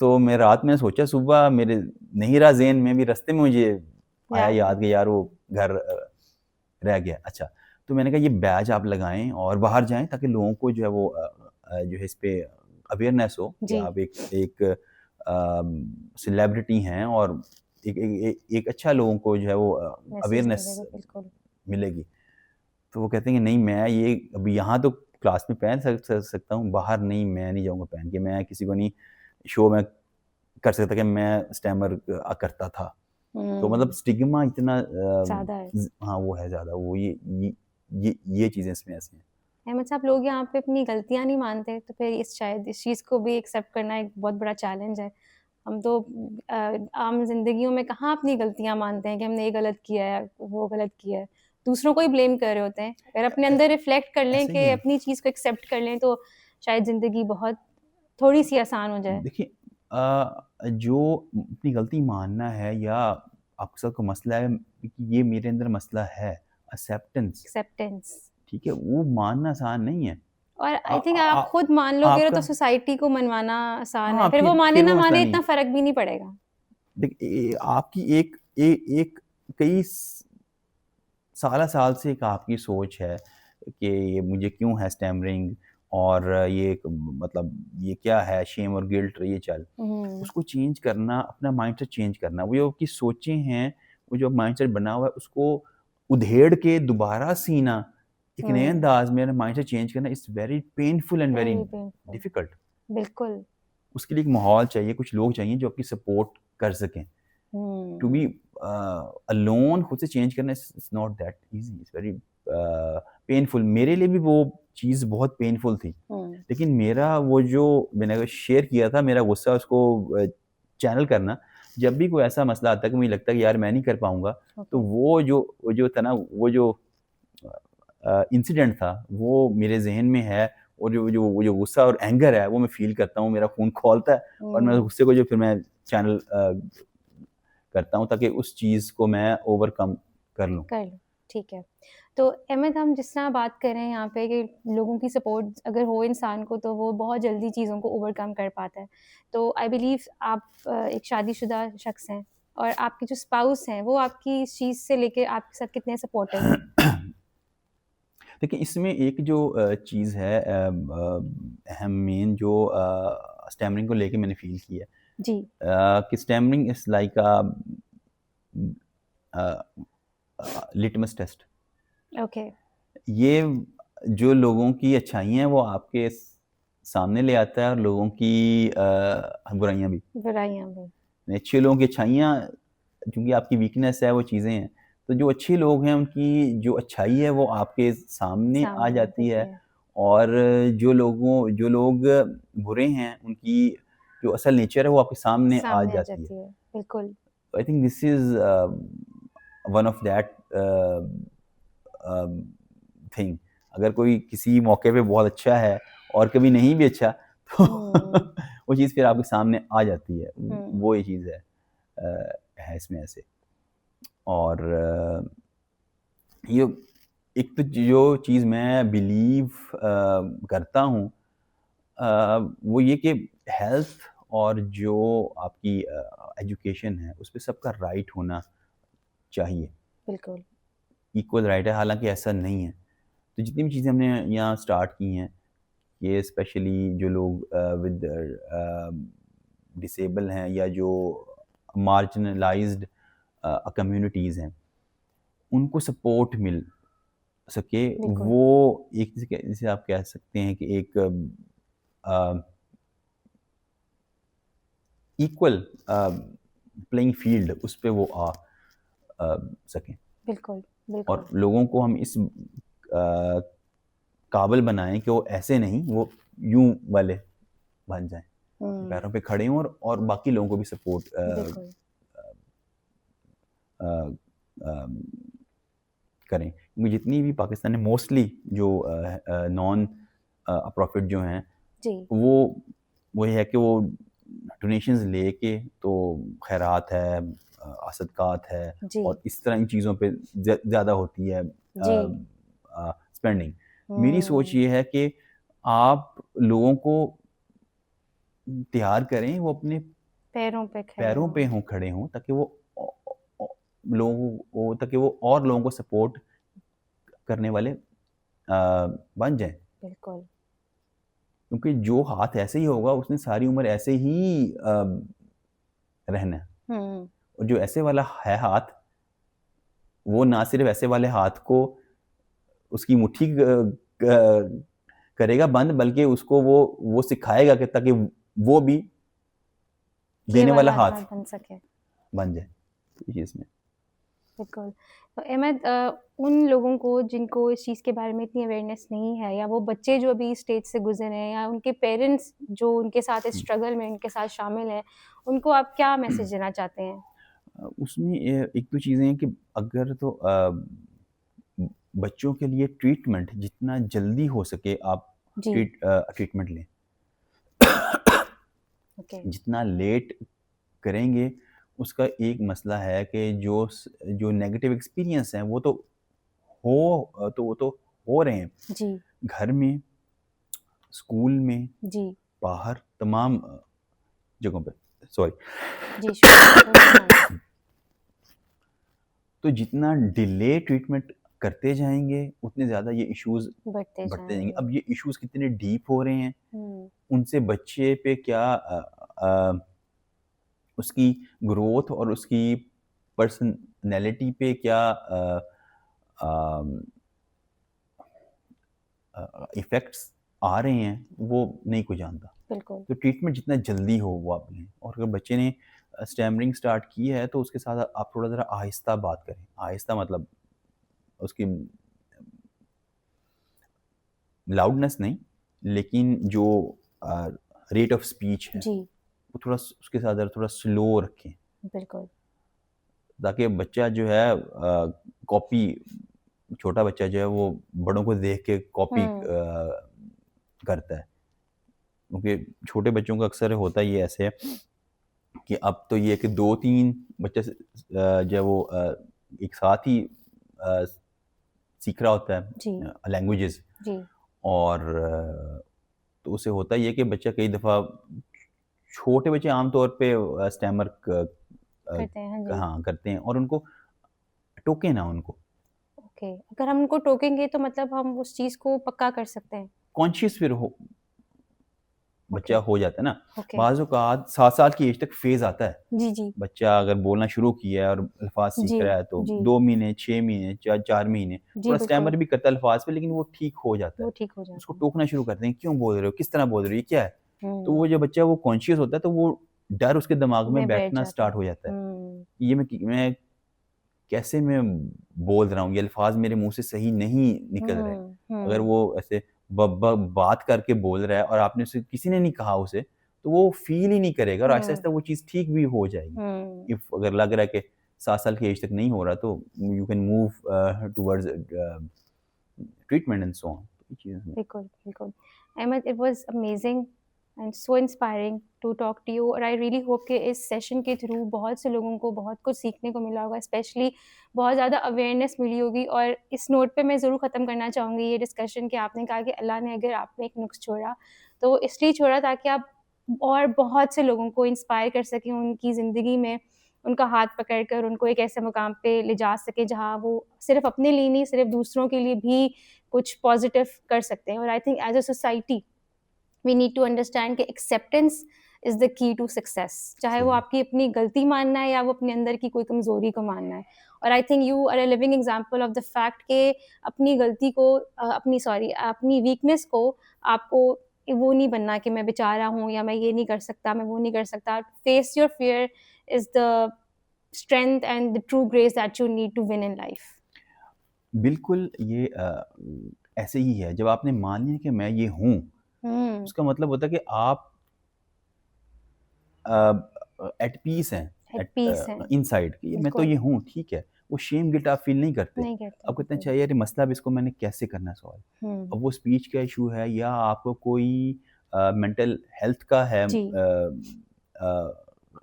तो मैं रात में सोचा, सुबह मेरे नहीं रहा ज़हन में, भी रास्ते में मुझे आया याद कि यार वो घर रह गया। अच्छा, तो मैंने कहा ये बैच आप लगाएं और बाहर जाएं, ताकि लोगों को जो है वो जो है इस पे अवेयरनेस हो कि आप एक सेलिब्रिटी हैं, और एक अच्छा लोगों को जो है वो अवेयरनेस मिलेगी। तो वो कहते हैं कि नहीं, मैं ये अभी यहाँ तो क्लास में पहन सकता हूँ, बाहर नहीं, मैं नहीं जाऊँगा पहन के, मैं किसी को नहीं शो में कर सकता कि मैं स्टैमर करता था। तो मतलब स्टिग्मा इतना ज़्यादा है। हाँ, वो है ज़्यादा, वो ये चीज़ें इसमें ऐसी हैं। अहमद साहब, लोग यहाँ पे अपनी गलतियाँ नहीं मानते, तो फिर शायद इस चीज़ को भी एक्सेप्ट करना एक बहुत बड़ा चैलेंज है। हम तो आम जिंदगियों में कहाँ अपनी गलतियाँ मानते हैं कि हमने ये गलत किया है, वो गलत किया है, दूसरों को ही ब्लेम कर रहे होते हैं। अगर अपने अंदर रिफ्लेक्ट कर लें कि अपनी चीज़ को एक्सेप्ट कर लें, तो शायद ज़िंदगी बहुत थोड़ी सी आसान हो जाए। देखिए, जो अपनी गलती मानना है, या आपके साथ कोई मसला है, ये मेरे अंदर मसला है, एक्सेप्टेंस, ठीक है, वो मानना आसान नहीं है। और आई थिंक आप खुद मान लोगे तो सोसाइटी को मनवाना आसान है, फिर वो माने ना माने इतना फर्क भी नहीं पड़ेगा। देखिए, आपकी एक कई साल से एक आपकी सोच है कि ये मुझे क्यों है स्टैमरिंग, और ये मतलब ये क्या है, शेम और गिल्ट, ये चल उसको चेंज करना, अपना माइंडसेट चेंज करना। वो जो आपकी सोचें हैं, वो जो माइंडसेट बना हुआ है, उसको उधेड़ के दोबारा सीना, एक नए अंदाज में माइंडसेट चेंज करना, it's very painful and very difficult. बिल्कुल, उसके लिए एक माहौल चाहिए, कुछ लोग चाहिए जो आपकी सपोर्ट कर सकें। टू बी अलोन खुद से चेंज करना it's not that easy, it's very painful. मेरे लिए भी वो चीज़ बहुत पेनफुल थी, लेकिन मेरा वो जो मैंने शेयर किया था, मेरा गुस्सा उसको चैनल करना, जब भी कोई ऐसा मसला आता है कि मुझे लगता है कि यार मैं नहीं कर पाऊँगा, तो वो जो था ना, वो जो इंसिडेंट था, वो मेरे ज़हन में है, और वो जो गुस्सा और एंगर है, वो मैं फ़ील करता हूँ, मेरा खून खौलता है, और मैं उस गुस्से को जो फिर मैं चैनल करता हूँ ताकि उस चीज़ को मैं ओवरकम कर लूँ। ठीक है। तो अहमद, हम जिस तरह बात कर रहे हैं यहाँ पे कि लोगों की सपोर्ट अगर हो इंसान को तो वो बहुत जल्दी चीज़ों को ओवरकम कर पाता है। तो आई बिलीव आप एक शादीशुदा शख्स हैं, और आपके जो स्पाउस हैं वो आपकी इस चीज़ से लेके आपके साथ कितने सपोर्टिव हैं? देखिए, इसमें एक जो चीज़ है अहम मेन जो स्टैमरिंग को लेके मैंने फ़ील की है जी। कि stammering is like litmus test. Okay. ये जो लोगों की अच्छाइयाँ हैं वो आपके सामने ले आता है, और लोगों की बुराइयाँ भी। अच्छे लोगों की अच्छाइयाँ, क्योंकि आपकी वीकनेस है, वो चीज़ें हैं, तो जो अच्छे लोग हैं उनकी जो अच्छाई है वो आपके सामने आ जाती है, और जो लोग बुरे हैं उनकी जो असल नेचर है वो आपके सामने आ जाती है। बिल्कुल। I think this is one of that thing. अगर कोई किसी मौके पे बहुत अच्छा है और कभी नहीं भी अच्छा, तो वो चीज़ फिर आपके सामने आ जाती है। वो ये चीज़ है इसमें ऐसे। और ये एक तो जो चीज़ मैं बिलीव करता हूँ, वो ये कि हेल्थ और जो आपकी एजुकेशन है उस पे सबका राइट होना चाहिए। बिल्कुल। इक्वल राइट है, हालाँकि ऐसा नहीं है। तो जितनी भी चीज़ें हमने यहाँ स्टार्ट की हैं, ये स्पेशली जो लोग विद डिसेबल हैं या जो मार्जिनलाइज्ड कम्युनिटीज़ हैं, उनको सपोर्ट मिल सके, वो एक जैसे आप कह सकते हैं कि एक इक्वल प्लेइंग फील्ड उस पे वो आ सकें। बिल्कुल, और लोगों को हम इस काबिल बनाएं कि वो ऐसे नहीं, वो यूं वाले बन जाएं, पैरों पे खड़े हों और बाकी लोगों को भी सपोर्ट करें। क्योंकि जितनी भी पाकिस्तान में मोस्टली जो नॉन प्रॉफिट जो हैं, वो ये है कि वो डोनेशंस लेके, तो खैरात है, सदकात है, और इस तरह इन चीज़ों पे ज़्यादा होती है स्पेंडिंग। मेरी सोच ये है कि आप लोगों को तैयार करें, वो अपने पैरों पे हों, खड़े हों, ताकि वो और लोगों को सपोर्ट करने वाले बन जाएं। बिल्कुल। क्योंकि जो हाथ ऐसे ही होगा उसने सारी उम्र ऐसे ही रहना है। और जो ऐसे वाला है हाथ, वो ना सिर्फ ऐसे वाले हाथ को उसकी मुट्ठी करेगा बंद, बल्कि उसको वो सिखाएगा कि ताकि वो भी देने वाला हाथ बन जाए इस चीज़ में। बिल्कुल। तो अहमद, उन लोगों को जिनको इस चीज़ के बारे में इतनी अवेयरनेस नहीं है, या वो बच्चे जो अभी स्टेज से गुजरे हैं, या उनके पेरेंट्स जो उनके साथ इस स्ट्रगल में उनके साथ शामिल हैं, उनको आप क्या मैसेज देना चाहते हैं? उसमें एक तो चीज़ें हैं कि अगर तो बच्चों के लिए ट्रीटमेंट जितना जल्दी हो सके आप ट्रीटमेंट लें। जितना लेट करेंगे उसका एक मसला है कि जो नेगेटिव एक्सपीरियंस हैं वो तो हो रहे हैं घर में, स्कूल में, बाहर, तमाम जगहों पे। सॉरी। तो जितना डिले ट्रीटमेंट करते जाएंगे उतने ज़्यादा ये इश्यूज बढ़ते जाएंगे। अब ये इश्यूज कितने डीप हो रहे हैं, उनसे बच्चे पे क्या उसकी ग्रोथ और उसकी पर्सनैलिटी पे क्या इफ़ेक्ट्स आ रहे हैं, वो नहीं कोई जानता। बिल्कुल। तो ट्रीटमेंट जितना जल्दी हो वो आप लें। और अगर बच्चे ने स्टैमरिंग स्टार्ट की है तो उसके साथ आप थोड़ा ज़रा आहिस्ता बात करें। आहिस्ता मतलब उसकी लाउडनेस नहीं, लेकिन जो रेट ऑफ स्पीच है वो थोड़ा उसके साथ थोड़ा स्लो रखें। बिल्कुल। ताकि बच्चा जो है कॉपी, छोटा बच्चा जो है वो बड़ों को देख के कॉपी करता है, क्योंकि छोटे बच्चों का अक्सर होता ही ऐसे है कि अब तो ये कि 2-3 बच्चे जो है वो एक साथ ही सीख रहा होता जी। है लैंग्वेजेस, जी। और तो उससे होता ये है कि बच्चा कई दफ़ा, छोटे बच्चे आमतौर पे स्टैमर करते हैं, हाँ जी। हाँ करते हैं, और उनको टोके ना उनको, ओके, अगर हम उनको टोकेंगे तो मतलब हम उस चीज़ को पक्का कर सकते हैं। कॉन्शियस फिर हो बच्चा ओके, हो जाता है ना। ओके। बाज़ औक़ात 7 साल की एज तक फ़ेज़ आता है, जी, जी। बच्चा अगर बोलना शुरू किया है और अल्फ़ाज़ सीख जी, रहा है तो जी। 2 महीने, 6 महीने, 4 महीने, जी, थोड़ा बिल्कुल, स्टैमर भी करता है अल्फ़ाज़ पे, लेकिन वो ठीक हो जाता वो है। ठीक हो जाता उसको है। टोकना शुरू करते हैं, क्यों बोल रहे हो? किस तरह बोल रहे हो? ये क्या है? तो हुँ, वो जो बच्चा वो कॉन्शियस होता है, तो वो डर उसके दिमाग में में बैठ बैठना जाता है। स्टार्ट हो जाता है। हुँ, ये मैं कैसे मैं बोल रहा हूँ, ये अल्फ़ाज़ मेरे मुँह से सही नहीं निकल रहे। हुँ, अगर हुँ, वो ऐसे ब ब बात करके बोल रहा है और आपने उसे, किसी ने नहीं कहा उसे, तो वो फ़ील ही नहीं करेगा और हुँ, आहिस्ता-आहिस्ता वो चीज़ ठीक भी हो जाएगी। हुँ। इफ अगर लग रहा है कि 7 साल की एज तक नहीं हो रहा, तो you can move towards treatment and so on. ये चीज़ें बिल्कुल, बिल्कुल। Ahmed, it was amazing and so inspiring to talk to you, और आई रियली होप कि इस सेशन के थ्रू बहुत से लोगों को बहुत कुछ सीखने को मिला होगा, स्पेशली बहुत ज़्यादा अवेयरनेस मिली होगी। और इस नोट पे मैं ज़रूर ख़त्म करना चाहूँगी ये डिस्कशन कि आपने कहा कि अल्लाह ने अगर आप में एक नुक्स छोड़ा, तो इसलिए छोड़ा ताकि आप और बहुत से लोगों को इंस्पायर कर सकें उनकी ज़िंदगी में, उनका हाथ पकड़ कर उनको एक ऐसे मुकाम पे ले जा सकें जहाँ वो सिर्फ़ अपने लिए नहीं, सिर्फ़ दूसरों के लिए भी कुछ पॉजिटिव कर सकते हैं। और I think as a society we need to understand कि acceptance is the key to success, चाहे वो सही। आपकी अपनी गलती मानना है या वो अपने अंदर की कोई कमज़ोरी को मानना है। और I think you are a living example of the fact कि अपनी गलती को अपनी वीकनेस को आपको वो नहीं बनना कि मैं बेचारा हूँ या मैं ये नहीं कर सकता, मैं वो नहीं कर सकता। Face your fear is the strength and the true grace that you need to win in life. बिल्कुल, ये ऐसे ही है, जब आपने मान लिया कि मैं ये हूँ, हुँ, उसका मतलब होता है कि आप एट पीस हैं, एट एट पीस हैं। इनसाइड कि मैं तो बिल्कुल, ये हूँ, ठीक है। वो शेम गिल्ट आप फ़ील नहीं करते। नहीं करते, आप कहते हैं बिल्कुल। अच्छा यार, ये मसला, अब इसको मैंने कैसे करना है सॉल्व? हुँ, अब वो स्पीच का इश्यू है या आपको कोई मेंटल हेल्थ का है जी,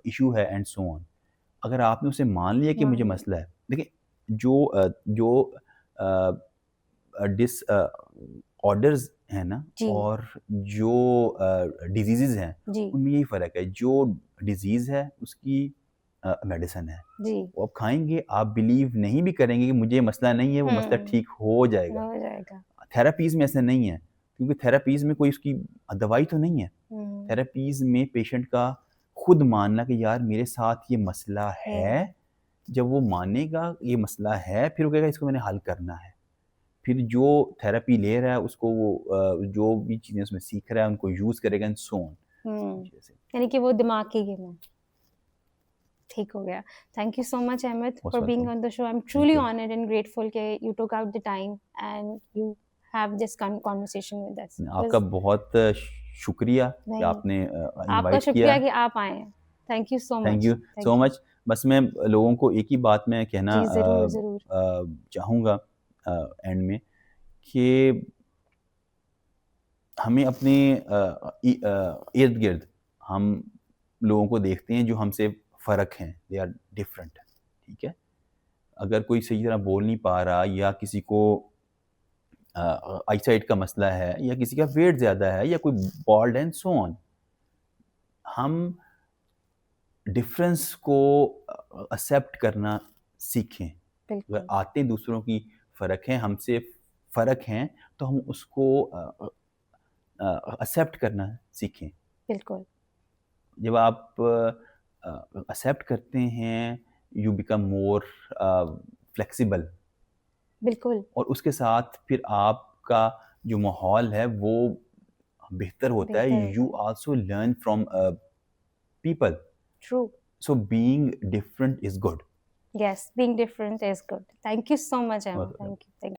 इश्यू है एंड सो ऑन। अगर आपने उसे मान लिया कि मुझे मान लिया। मसला है, देखिए जो ऑर्डर्स हैं ना, जी, और जो डिजीज़ेज़ हैं, जी, उनमें यही फ़र्क है। जो डिज़ीज़ है उसकी मेडिसिन है। जी। वो आप खाएँगे, आप बिलीव नहीं भी करेंगे कि मुझे ये मसला नहीं है, वो मसला हुँ, ठीक हो जाएगा। हो जाएगा। थेरेपीज़ में ऐसा नहीं है, क्योंकि थेरेपीज़ में कोई उसकी दवाई तो नहीं है। हुँ, थेरेपीज़ में पेशेंट का खुद मानना कि यार मेरे साथ ये मसला है। है, जब वो मानेगा ये मसला है, फिर वो कहेगा इसको मैंने हल करना है। फिर जो थेरेपी ले रहा है उसको वो जो भी चीज़ें उसमें सीख रहा है उनको यूज़ करेगा एंड सो ऑन। हुँ, जैसे यानी कि वो दिमाग की गेम है। ठीक हो गया। Thank you so much Ahmed most for being welcome. On the show. I am thank truly you. Honoured and grateful कि you took out the time and you have this conversation with us. It आपका was बहुत शुक्रिया कि नहीं, आपने आपका invite किया। शुक्रिया कि आप आए हैं। Thank you so thank much. You thank so you. Much. बस मैं लोगों को एक ही बात मैं कहना जी, ज़रूर, ज़रूर। चाहूँगा एंड में, कि हमें अपने इर्द-गिर्द हम लोगों को देखते हैं जो हमसे फ़र्क हैं, दे आर डिफरेंट, ठीक है? अगर कोई सही तरह बोल नहीं पा रहा, या किसी को आईसाइट का मसला है, या किसी का वेट ज़्यादा है, या कोई बॉल्ड एंड सो ऑन, हम डिफरेंस को एक्सेप्ट करना सीखें। अगर बिल्कुल, आते दूसरों की फ़र्क है, हमसे फ़र्क हैं, तो हम उसको एक्सेप्ट करना सीखें। बिल्कुल, जब आप एक्सेप्ट करते हैं, यू बिकम मोर फ्लेक्सिबल, बिल्कुल, और उसके साथ फिर आपका जो माहौल है वो बेहतर होता है। बेहतर होता यू है। Also learn from people, true. So being different is good. Yes, being different is good. Thank you so much, Emma. Thank you. Thank you.